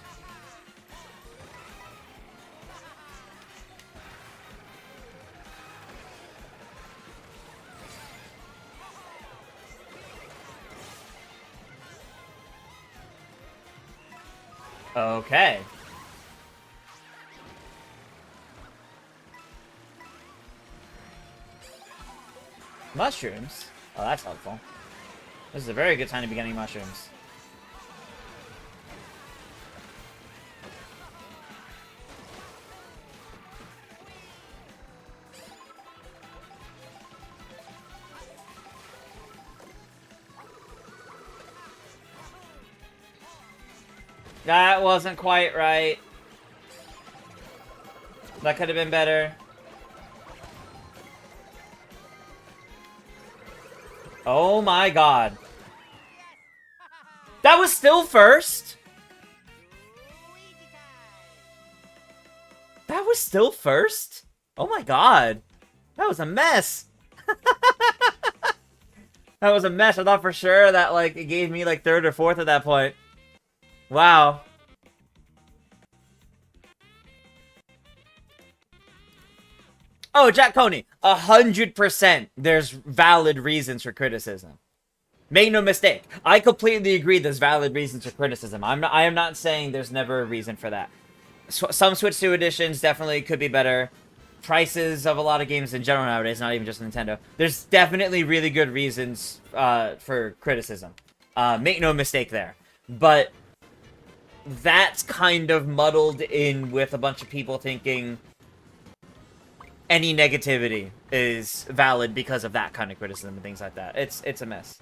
Okay. Mushrooms? Oh, that's helpful. This is a very good time to be getting mushrooms. That wasn't quite right. That could have been better. Oh my god. That was still first? That was still first? Oh my god. That was a mess. That was a mess. I thought for sure that, like, it gave me, like, third or fourth at that point. Wow. Oh, Jack Coney, 100% there's valid reasons for criticism. Make no mistake. I completely agree there's valid reasons for criticism. I am not saying there's never a reason for that. Some Switch 2 editions definitely could be better. Prices of a lot of games in general nowadays, not even just Nintendo. There's definitely really good reasons for criticism. Make no mistake there. But that's kind of muddled in with a bunch of people thinking any negativity is valid because of that kind of criticism and things like that. It's a mess.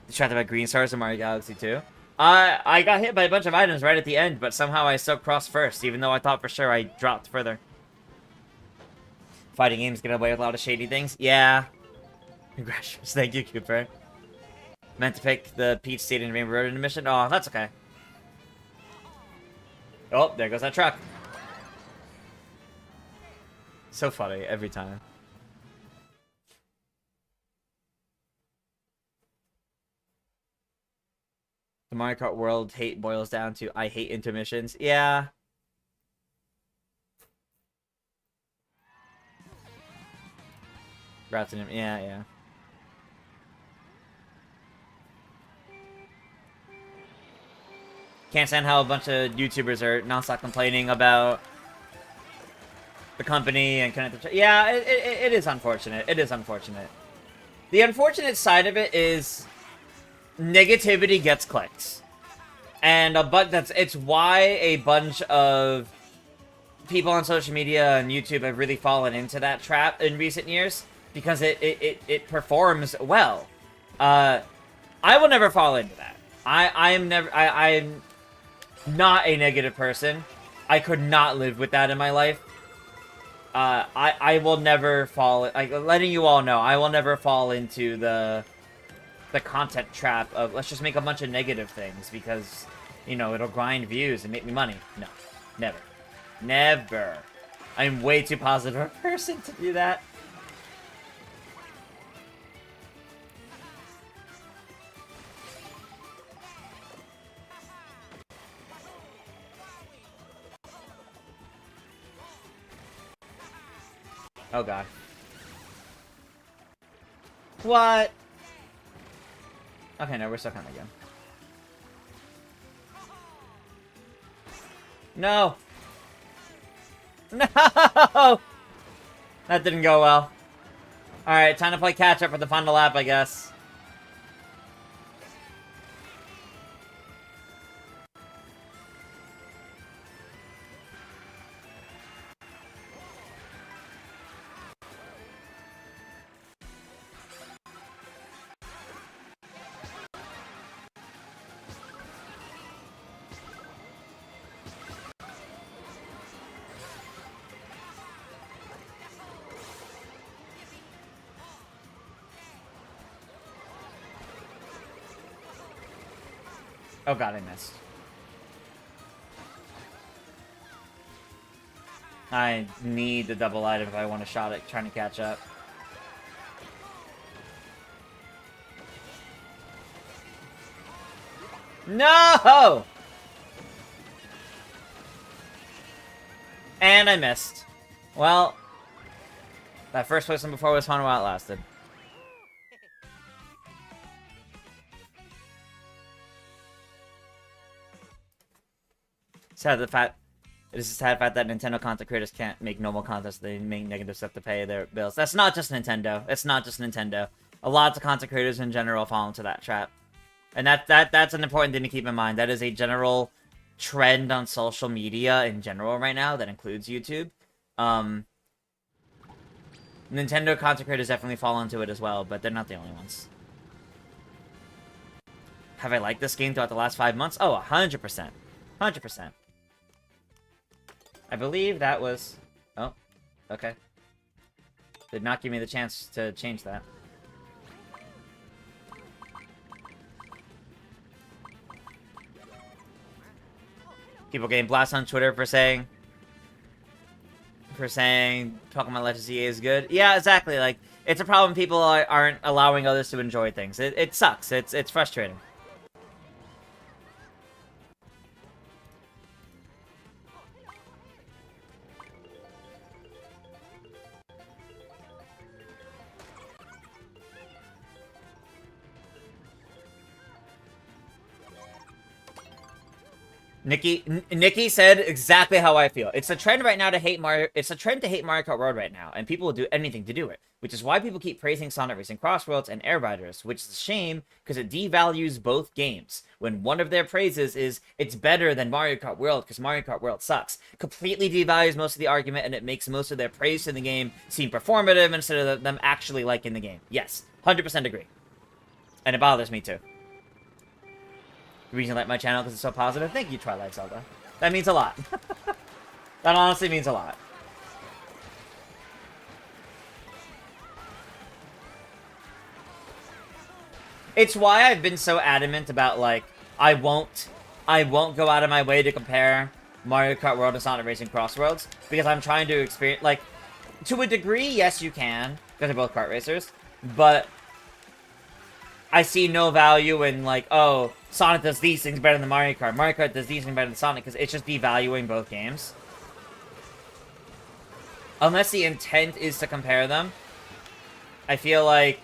Distracted by green stars in Mario Galaxy 2. I got hit by a bunch of items right at the end, but somehow I still crossed first, even though I thought for sure I dropped further. Fighting games get away with a lot of shady things. Yeah. Congratulations. Thank you, Cooper. Meant to pick the Peach Seed and Rainbow Road in the mission. Oh, that's okay. Oh, there goes that truck. So funny every time. The Mario Kart World hate boils down to I hate intermissions. Yeah. Rats in him. Yeah, yeah. Can't stand how a bunch of YouTubers are non-stop complaining about the company and connected. Yeah, it is unfortunate. It is unfortunate. The unfortunate side of it is negativity gets clicks, and it's why a bunch of people on social media and YouTube have really fallen into that trap in recent years because it performs well. I will never fall into that. I'm not a negative person. I could not live with that in my life. I will never fall, like, letting you all know, I will never fall into the content trap of, let's just make a bunch of negative things because, you know, it'll grind views and make me money. No. Never. Never. I'm way too positive a person to do that. Oh god. What? Okay, no, we're stuck on it again. No! No! That didn't go well. Alright, time to play catch up for the final lap, I guess. Oh god, I missed. I need the double item if I want a shot at trying to catch up. No! And I missed. Well, that first place one before was fun while it lasted. It is a sad fact that Nintendo content creators can't make normal content, so they make negative stuff to pay their bills. That's not just Nintendo. It's not just Nintendo. A lot of content creators in general fall into that trap. And that's an important thing to keep in mind. That is a general trend on social media in general right now that includes YouTube. Nintendo content creators definitely fall into it as well, but they're not the only ones. Have I liked this game throughout the last 5 months? Oh, 100%. 100%. I believe that was... Oh, okay. Did not give me the chance to change that. People getting blasted on Twitter for saying Pokemon Legends EA is good. Yeah, exactly. Like, it's a problem people aren't allowing others to enjoy things. It sucks. It's frustrating. Nikki said exactly how I feel. It's a trend right now to hate Mario. It's a trend to hate Mario Kart World right now, and people will do anything to do it. Which is why people keep praising Sonic Racing Crossroads and Air Riders, which is a shame because it devalues both games. When one of their praises is it's better than Mario Kart World because Mario Kart World sucks, completely devalues most of the argument, and it makes most of their praise to the game seem performative instead of them actually liking the game. Yes, 100% agree, and it bothers me too. The reason I like my channel because it's so positive. Thank you, Twilight Zelda. That means a lot. That honestly means a lot. It's why I've been so adamant about, like, I won't go out of my way to compare Mario Kart World and Sonic Racing Crossroads, because I'm trying to experience, like, to a degree, yes, you can, because they're both kart racers, but I see no value in, like, oh, Sonic does these things better than Mario Kart. Mario Kart does these things better than Sonic, because it's just devaluing both games. Unless the intent is to compare them, I feel like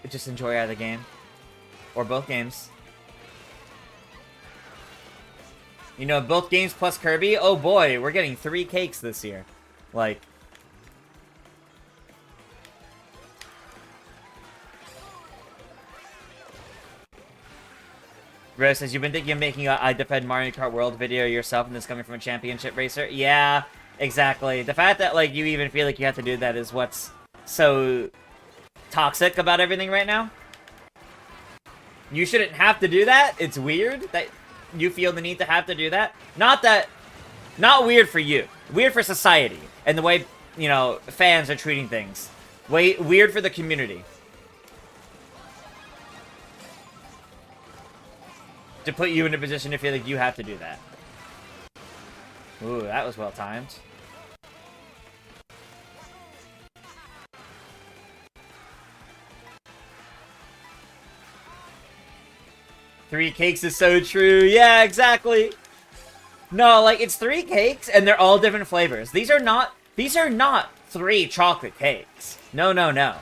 just enjoy either game. Or both games. You know, both games plus Kirby? Oh boy, we're getting 3 cakes this year. Like... Rose says, you've been thinking of making a I Defend Mario Kart World video yourself and this coming from a championship racer? Yeah, exactly. The fact that, like, you even feel like you have to do that is what's so toxic about everything right now. You shouldn't have to do that. It's weird that you feel the need to have to do that. Not weird for you. Weird for society and the way, you know, fans are treating things. Weird for the community. To put you in a position to feel like you have to do that. Ooh, that was well timed. Three cakes is so true. Yeah, exactly. No, like, it's 3 cakes, and they're all different flavors. These are not 3 chocolate cakes. No, no, no.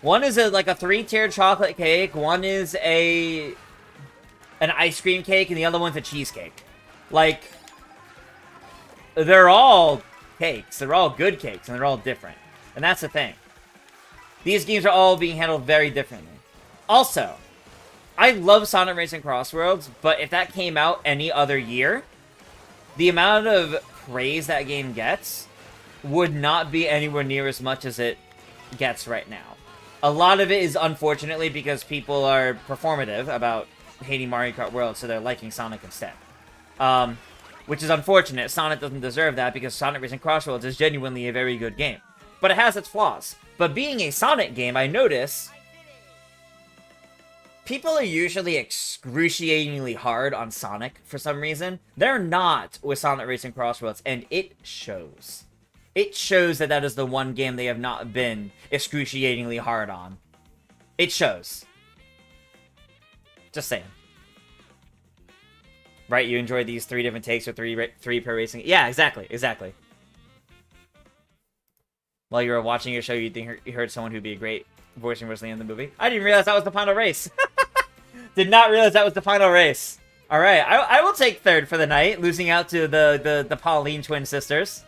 One is like a 3-tiered chocolate cake, one is an ice cream cake, and the other one's a cheesecake. Like, they're all cakes. They're all good cakes, and they're all different. And that's the thing. These games are all being handled very differently. Also, I love Sonic Racing Cross Worlds, but if that came out any other year, the amount of praise that game gets would not be anywhere near as much as it gets right now. A lot of it is unfortunately because people are performative about hating Mario Kart World, so they're liking Sonic instead. Which is unfortunate. Sonic doesn't deserve that because Sonic Racing Cross Worlds is genuinely a very good game. But it has its flaws. But being a Sonic game, I notice people are usually excruciatingly hard on Sonic for some reason. They're not with Sonic Racing Cross Worlds, and it shows. It shows that that is the one game they have not been excruciatingly hard on. It shows. Just saying. Right, you enjoyed these 3 different takes or three per racing. Yeah, exactly, exactly. While you were watching your show, you heard someone who'd be a great voicing Wesley in the movie. I didn't realize that was the final race. Did not realize that was the final race. All right, I will take 3rd for the night, losing out to the Pauline twin sisters.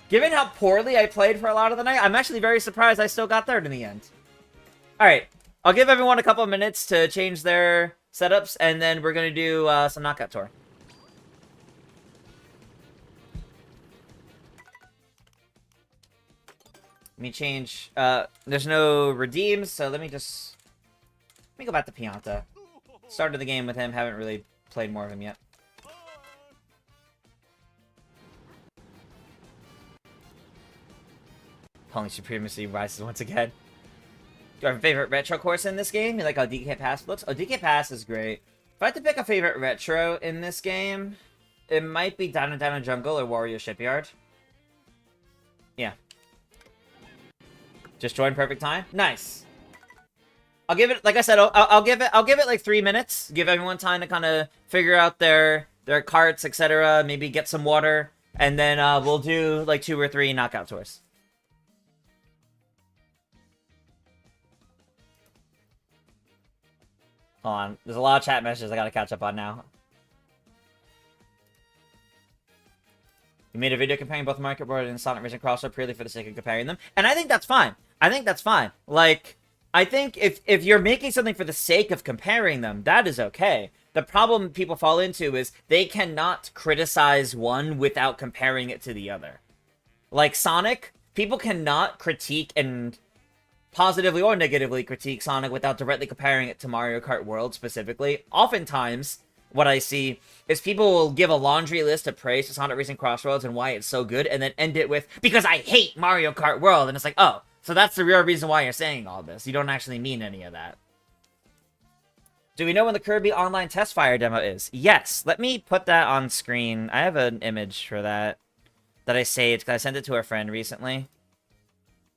Given how poorly I played for a lot of the night, I'm actually very surprised I still got 3rd in the end. All right, I'll give everyone a couple of minutes to change their setups, and then we're going to do some Knockout Tour. Let me change, there's no redeems, so let me go back to Pianta. Started the game with him, haven't really played more of him yet. Pauline Supremacy rises once again. Do I have a favorite retro course in this game? You like how DK Pass looks? Oh, DK Pass is great. If I had to pick a favorite retro in this game, it might be Down and Down Jungle or Warrior Shipyard. Yeah. Just joined perfect time. Nice. I'll give it, like I said, I'll give it like 3 minutes. Give everyone time to kind of figure out their carts, etc. Maybe get some water, and then we'll do like 2 or 3 knockout tours. Hold on. There's a lot of chat messages I gotta catch up on now. You made a video comparing both Mario Kart World and Sonic Racing Cross Worlds purely for the sake of comparing them. And I think that's fine. I think that's fine. Like, I think if you're making something for the sake of comparing them, that is okay. The problem people fall into is they cannot criticize one without comparing it to the other. Like Sonic, people cannot critique and positively or negatively critique Sonic without directly comparing it to Mario Kart World specifically. Oftentimes, what I see is people will give a laundry list of praise to Sonic Racing Cross Worlds and why it's so good, and then end it with, because I hate Mario Kart World, and it's like, oh, so that's the real reason why you're saying all this. You don't actually mean any of that. Do we know when the Kirby Online Test Fire demo is? Yes. Let me put that on screen. I have an image for that I saved, because I sent it to a friend recently.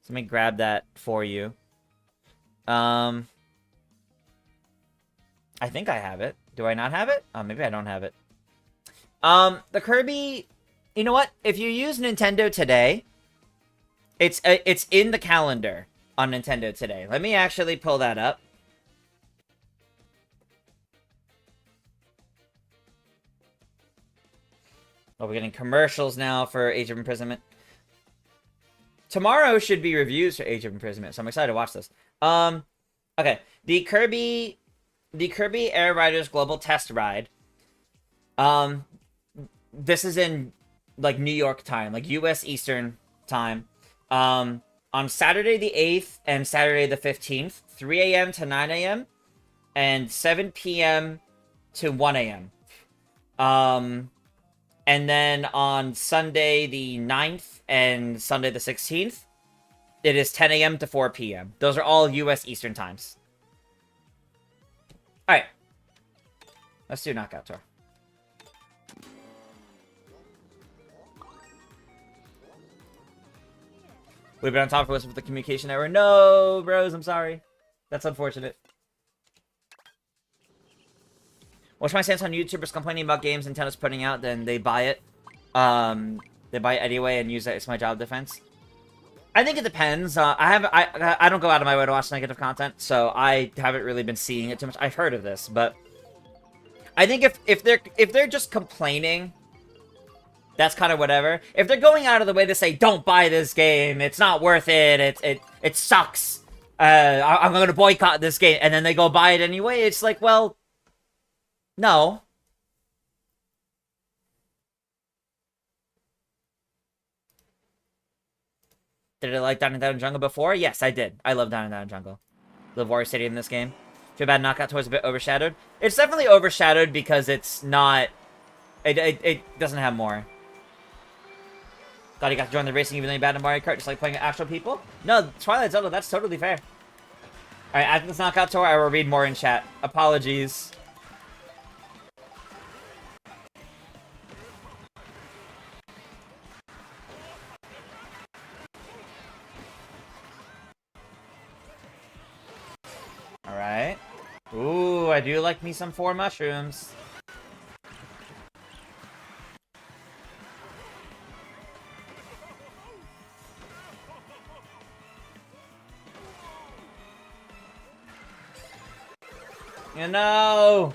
So let me grab that for you. I think I have it. Do I not have it? Oh, maybe I don't have it. The Kirby... You know what? If you use Nintendo Today, it's in the calendar on Nintendo Today. Let me actually pull that up. Oh, we're getting commercials now for Age of Imprisonment. Tomorrow should be reviews for Age of Imprisonment, so I'm excited to watch this. Okay. The Kirby Air Riders Global Test Ride. This is in, like, New York time, like, U.S. Eastern time. On Saturday the 8th and Saturday the 15th, 3 a.m. to 9 a.m. and 7 p.m. to 1 a.m. And then on Sunday the 9th and Sunday the 16th, it is 10 a.m. to 4 p.m. Those are all U.S. Eastern times. Alright. Let's do Knockout Tour. We've been on top of us with the communication error. No, bros, I'm sorry. That's unfortunate. What's my stance on YouTubers complaining about games Nintendo's putting out, then they buy it. They buy it anyway and use it as my job defense. I think it depends. I don't go out of my way to watch negative content, so I haven't really been seeing it too much. I've heard of this, but I think if they're just complaining, that's kind of whatever. If they're going out of the way to say, don't buy this game, it's not worth it, it sucks, I'm going to boycott this game, and then they go buy it anyway. It's like, well, no. Did I like Down and Down Jungle before? Yes, I did. I love Down and Down Jungle. The Warrior City in this game. Feel bad Knockout Toy's a bit overshadowed. It's definitely overshadowed because it's not... It doesn't have more. Thought you got to join the racing even though you're bad in Mario Kart, just like playing actual people? No, Twilight Zelda, that's totally fair. Alright, after this Knockout Tour, I will read more in chat. Apologies. Alright. Ooh, I do like me some 4 mushrooms. You know!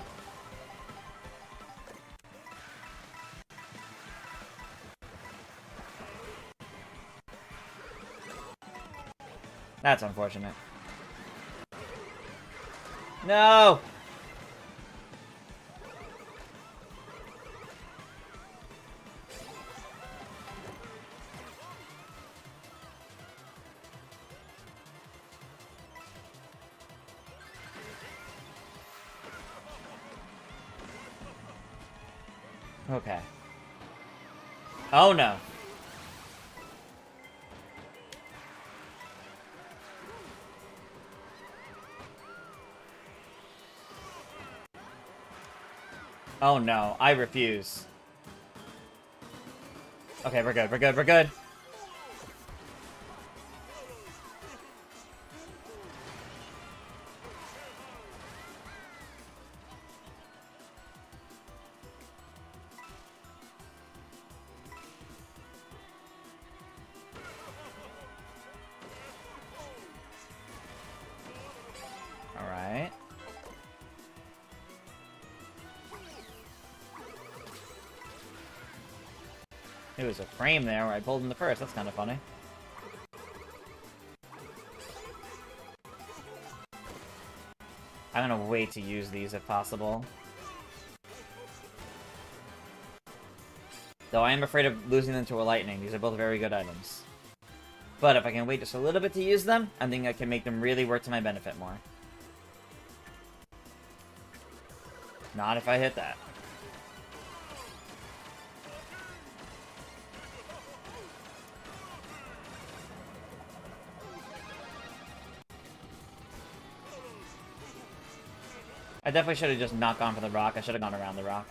That's unfortunate. No! Okay. Oh no. Oh no, I refuse. Okay, we're good, we're good, we're good. Alright. It was a frame there where I pulled in the first. That's kind of funny. I'm gonna wait to use these if possible. Though I am afraid of losing them to a lightning. These are both very good items. But if I can wait just a little bit to use them, I think I can make them really work to my benefit more. Not if I hit that. I definitely should have just not gone for the rock. I should have gone around the rock.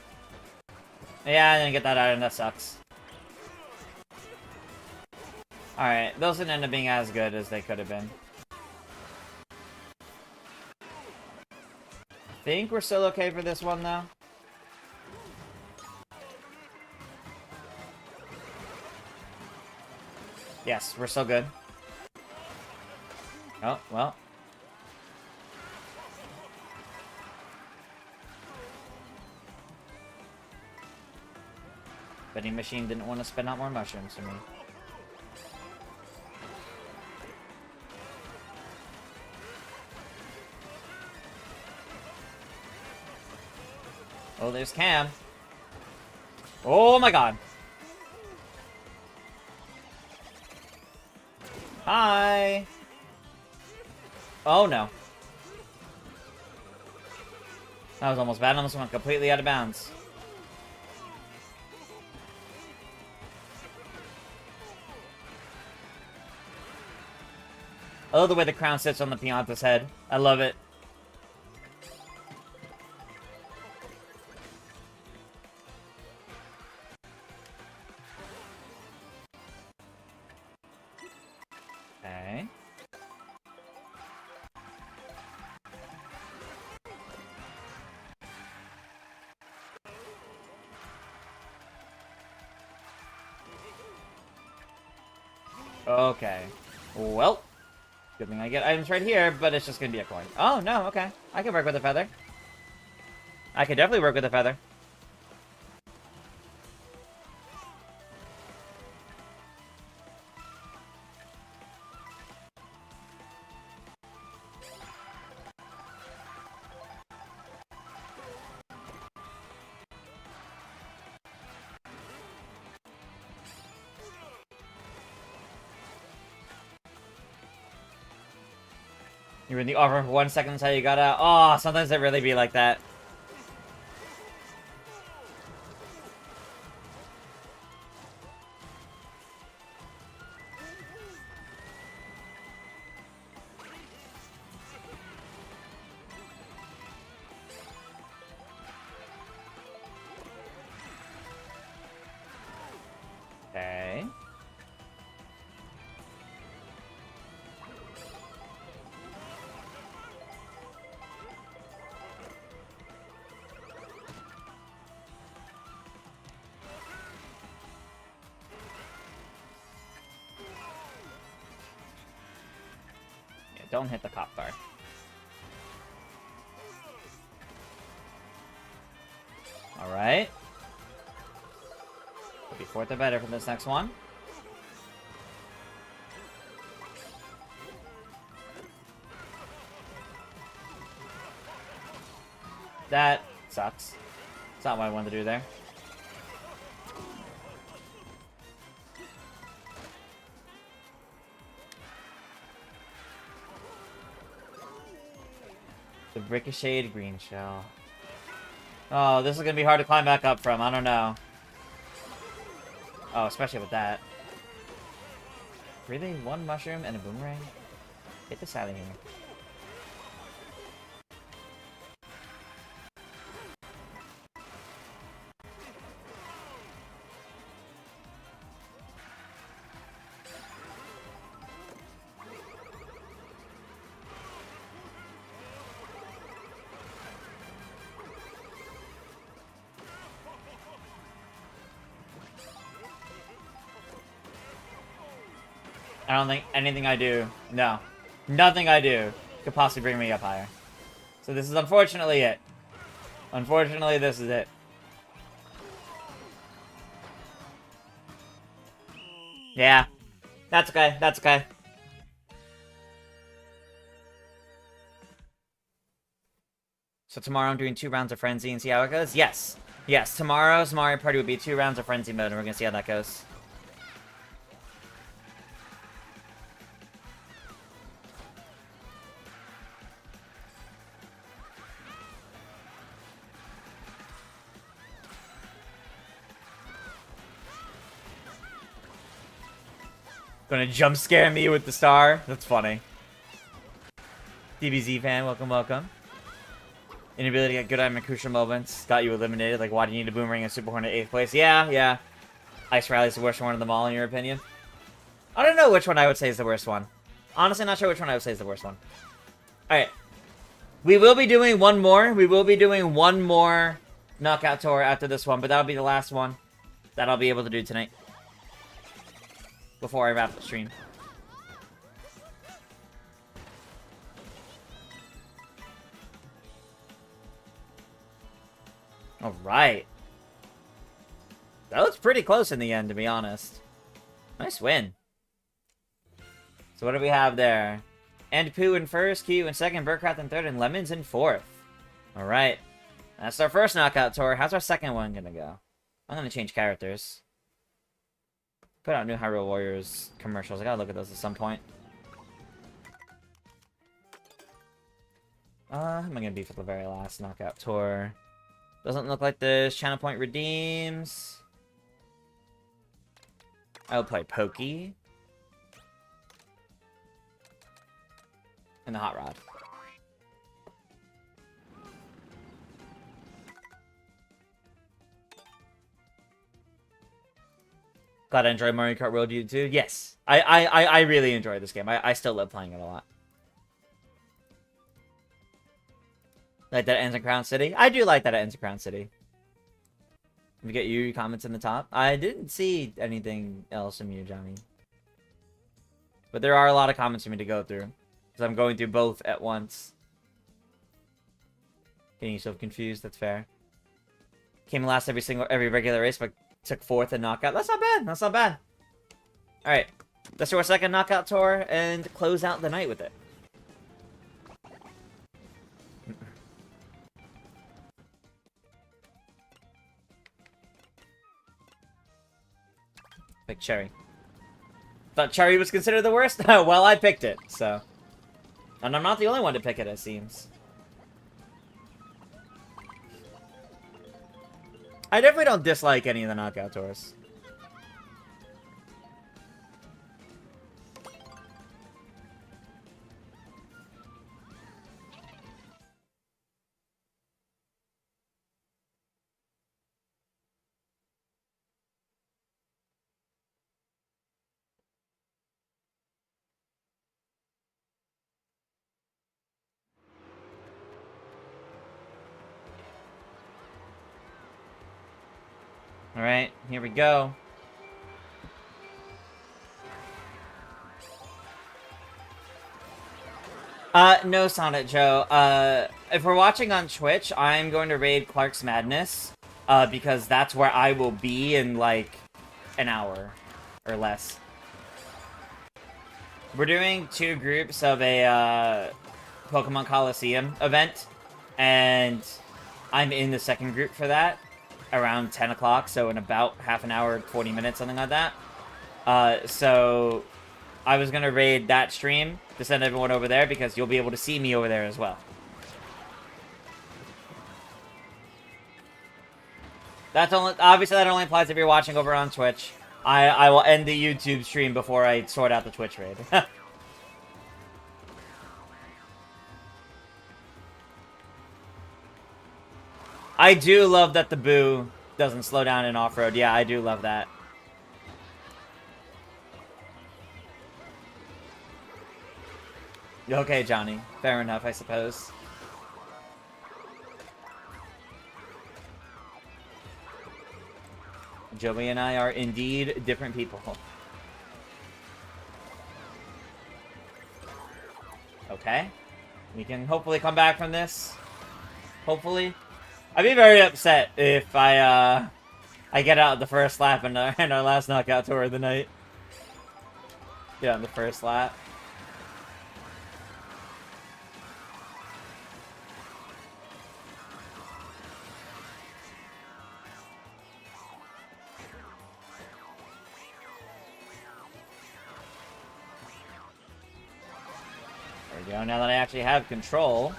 Yeah, I didn't get that item. That sucks. Alright, those didn't end up being as good as they could have been. I think we're still okay for this one, though. Yes, we're still good. Oh, well. Vending machine didn't want to spit out more mushrooms for me. Oh, there's Cam. Oh my god. Hi. Oh no. That was almost bad. I almost went completely out of bounds. I love the way the crown sits on the Pianta's head. I love it. Okay. Okay. Well. Good thing I get items right here, but it's just gonna be a coin. Oh, no, okay. I can work with a feather. I can definitely work with a feather. You were in the offer for 1 second until you got out. Oh, sometimes it really be like that. Okay. Yeah, don't hit the cop car. Alright. Be fourth or better for this next one. That sucks. That's not what I wanted to do there. The ricocheted green shell. Oh, this is gonna be hard to climb back up from. I don't know. Oh, especially with that. Really? One mushroom and a boomerang? Get this out of here. I don't think anything I do, no, nothing I do could possibly bring me up higher. So this is unfortunately it. Unfortunately, this is it. Yeah, that's okay, that's okay. So tomorrow I'm doing 2 rounds of Frenzy and see how it goes? Yes. Yes, tomorrow's Mario Party would be 2 rounds of Frenzy mode and we're gonna see how that goes. Gonna jump scare me with the star? That's funny. DBZ fan, welcome, welcome. Inability to get good at crucial moments. Got you eliminated. Like, why do you need a boomerang and Super Hornet 8th place? Yeah, yeah. Ice Rally's the worst one of them all, in your opinion? I don't know which one I would say is the worst one. Honestly, not sure which one I would say is the worst one. Alright. We will be doing one more. We will be doing one more knockout tour after this one, but that'll be the last one that I'll be able to do tonight. Before I wrap the stream. Alright. That was pretty close in the end, to be honest. Nice win. So what do we have there? And Pooh in first, Q in second, Burkcraft in third, and Lemons in fourth. Alright. That's our first knockout tour. How's our second one gonna go? I'm gonna change characters. Put out new Hyrule Warriors commercials. I gotta look at those at some point. Who am I gonna be for the very last knockout tour? Doesn't look like this. Channel point redeems. I'll play Pokey. And the Hot Rod. Glad I enjoyed Mario Kart World, you too? Yes. I really enjoy this game. I still love playing it a lot. Like that it ends in Crown City? I do like that it ends in Crown City. We get your comments in the top. I didn't see anything else from you, Johnny. But there are a lot of comments for me to go through. Because I'm going through both at once. Getting yourself confused, that's fair. Came last every regular race, but took fourth in knockout. That's not bad. That's not bad. Alright. Let's do our second knockout tour and close out the night with it. Pick Cherry. Thought Cherry was considered the worst? Well, I picked it, so. And I'm not the only one to pick it, it seems. I definitely don't dislike any of the knockout tours. Alright, here we go. No, Sonnet Joe. If we're watching on Twitch, I'm going to raid Clark's Madness. Because that's where I will be in, like, an hour. Or less. We're doing 2 groups of a, Pokemon Coliseum event. And I'm in the second group for that. Around 10 o'clock, so in about half an hour, 40 minutes, something like that. So I was gonna raid that stream to send everyone over there because you'll be able to see me over there as well. That's only obviously that only applies if you're watching over on Twitch. I will end the YouTube stream before I sort out the Twitch raid. I do love that the boo doesn't slow down in off-road. Yeah, I do love that. Okay, Johnny. Fair enough, I suppose. Joey and I are indeed different people. Okay. We can hopefully come back from this. Hopefully. I'd be very upset if I get out the first lap in our last knockout tour of the night. Yeah, on the first lap. There we go, now that I actually have control.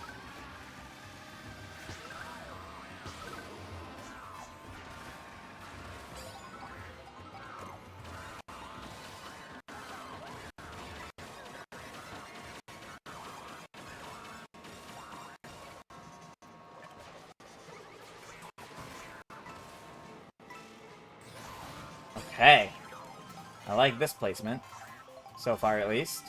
Okay. I like this placement. So far, at least.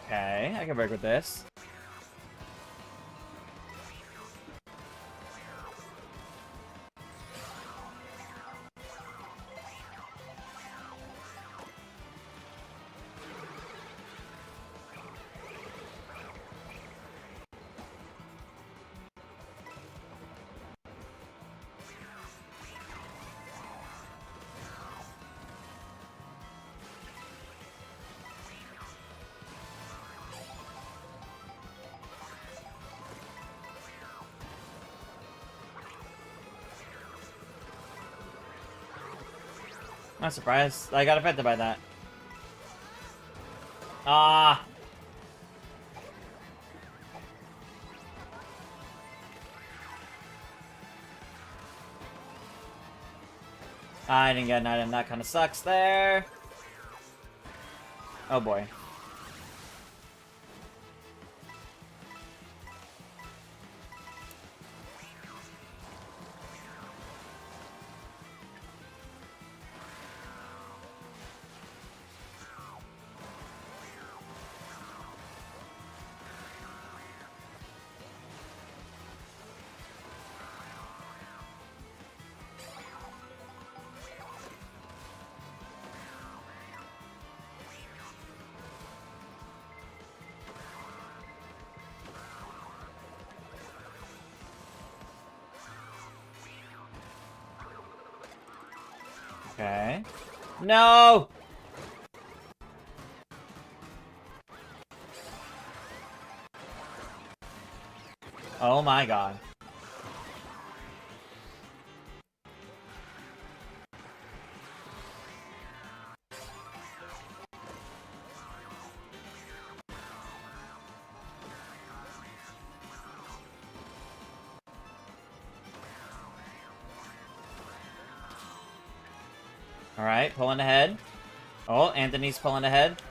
Okay, I can work with this. Not surprised. I got affected by that. Ah. I didn't get an item. That kind of sucks there. Oh boy. Okay. No! Oh my god. Alright, pulling ahead. Oh, Anthony's pulling ahead.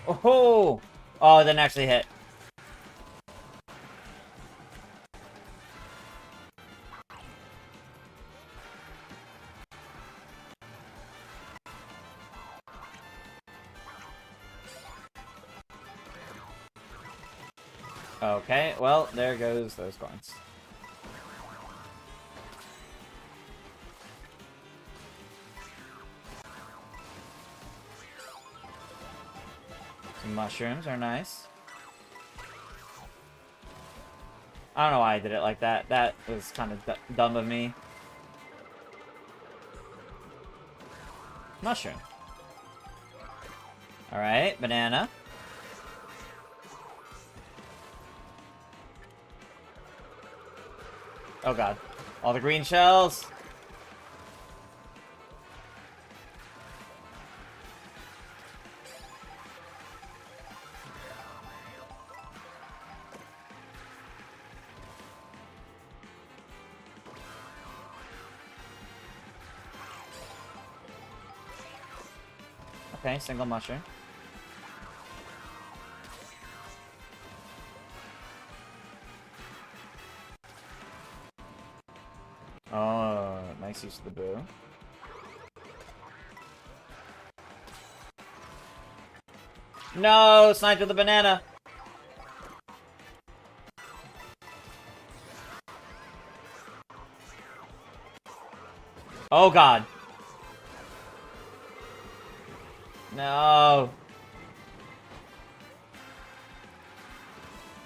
Oh! Oh, it didn't actually hit. Okay, well, there goes those coins. Some mushrooms are nice. I don't know why I did it like that. That was kind of dumb of me. Mushroom. Alright, banana. Oh god. All the green shells. Okay, single mushroom. Oh, nice use of the boo. No, sniped with the banana. Oh god. No.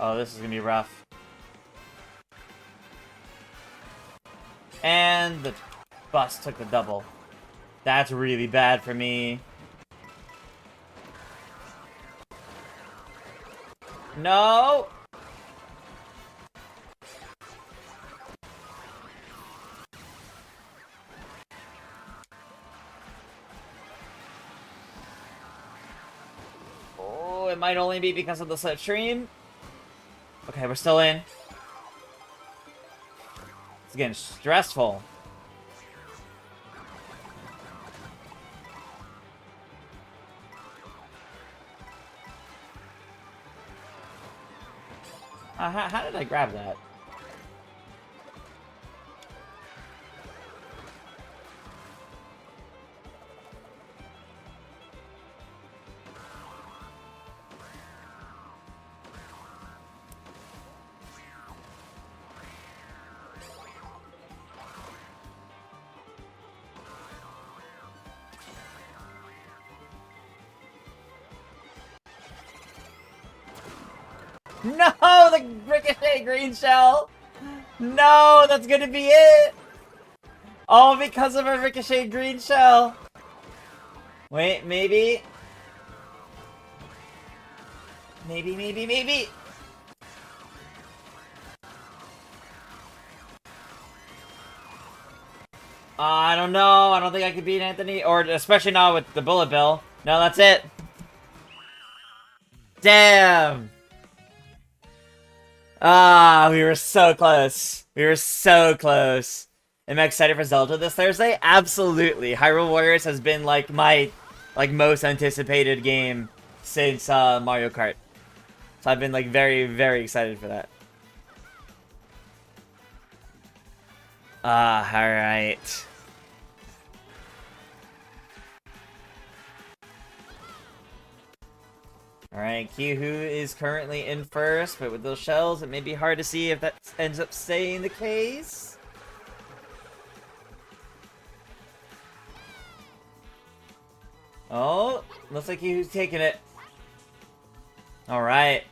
Oh, this is gonna be rough. And the bus took the double. That's really bad for me. No! Oh, it might only be because of the slipstream. Okay, we're still in. It's getting stressful. How did I grab that? No, the ricochet green shell. No, that's gonna be it. All because of a ricochet green shell. Wait, maybe. Maybe. I don't know. I don't think I could beat Anthony, or especially not with the bullet bill. No, that's it. Damn. Ah, we were so close. We were so close. Am I excited for Zelda this Thursday? Absolutely. Hyrule Warriors has been like my most anticipated game since Mario Kart. So I've been like very, very excited for that. Ah, alright. Alright, Kihu is currently in first, but with those shells, it may be hard to see if that ends up staying the case. Oh, looks like Kihu's taking it. Alright.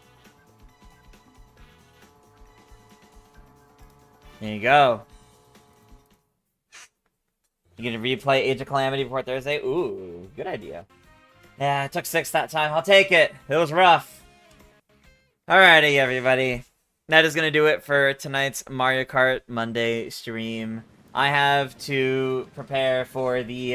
There you go. You gonna replay Age of Calamity before Thursday? Ooh, good idea. Yeah, I took 6 that time. I'll take it. It was rough. Alrighty, everybody. That is gonna do it for tonight's Mario Kart Monday stream. I have to prepare for the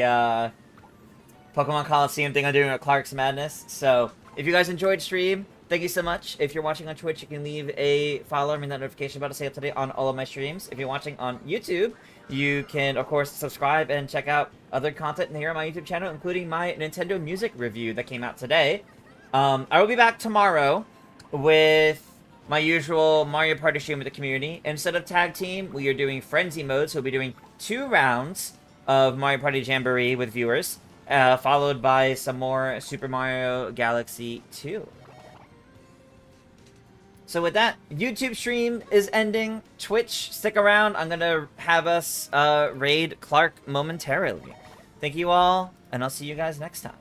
Pokemon Coliseum thing I'm doing at Clark's Madness. So, if you guys enjoyed stream, thank you so much. If you're watching on Twitch, you can leave a follow, ring that notification bell to stay up to date on all of my streams. If you're watching on YouTube, you can, of course, subscribe and check out other content here on my YouTube channel, including my Nintendo Music review that came out today. I will be back tomorrow with my usual Mario Party stream with the community. Instead of tag team, we are doing frenzy mode, so we'll be doing 2 rounds of Mario Party Jamboree with viewers, followed by some more Super Mario Galaxy 2. So with that, YouTube stream is ending. Twitch, stick around. I'm gonna have us raid Clark momentarily. Thank you all, and I'll see you guys next time.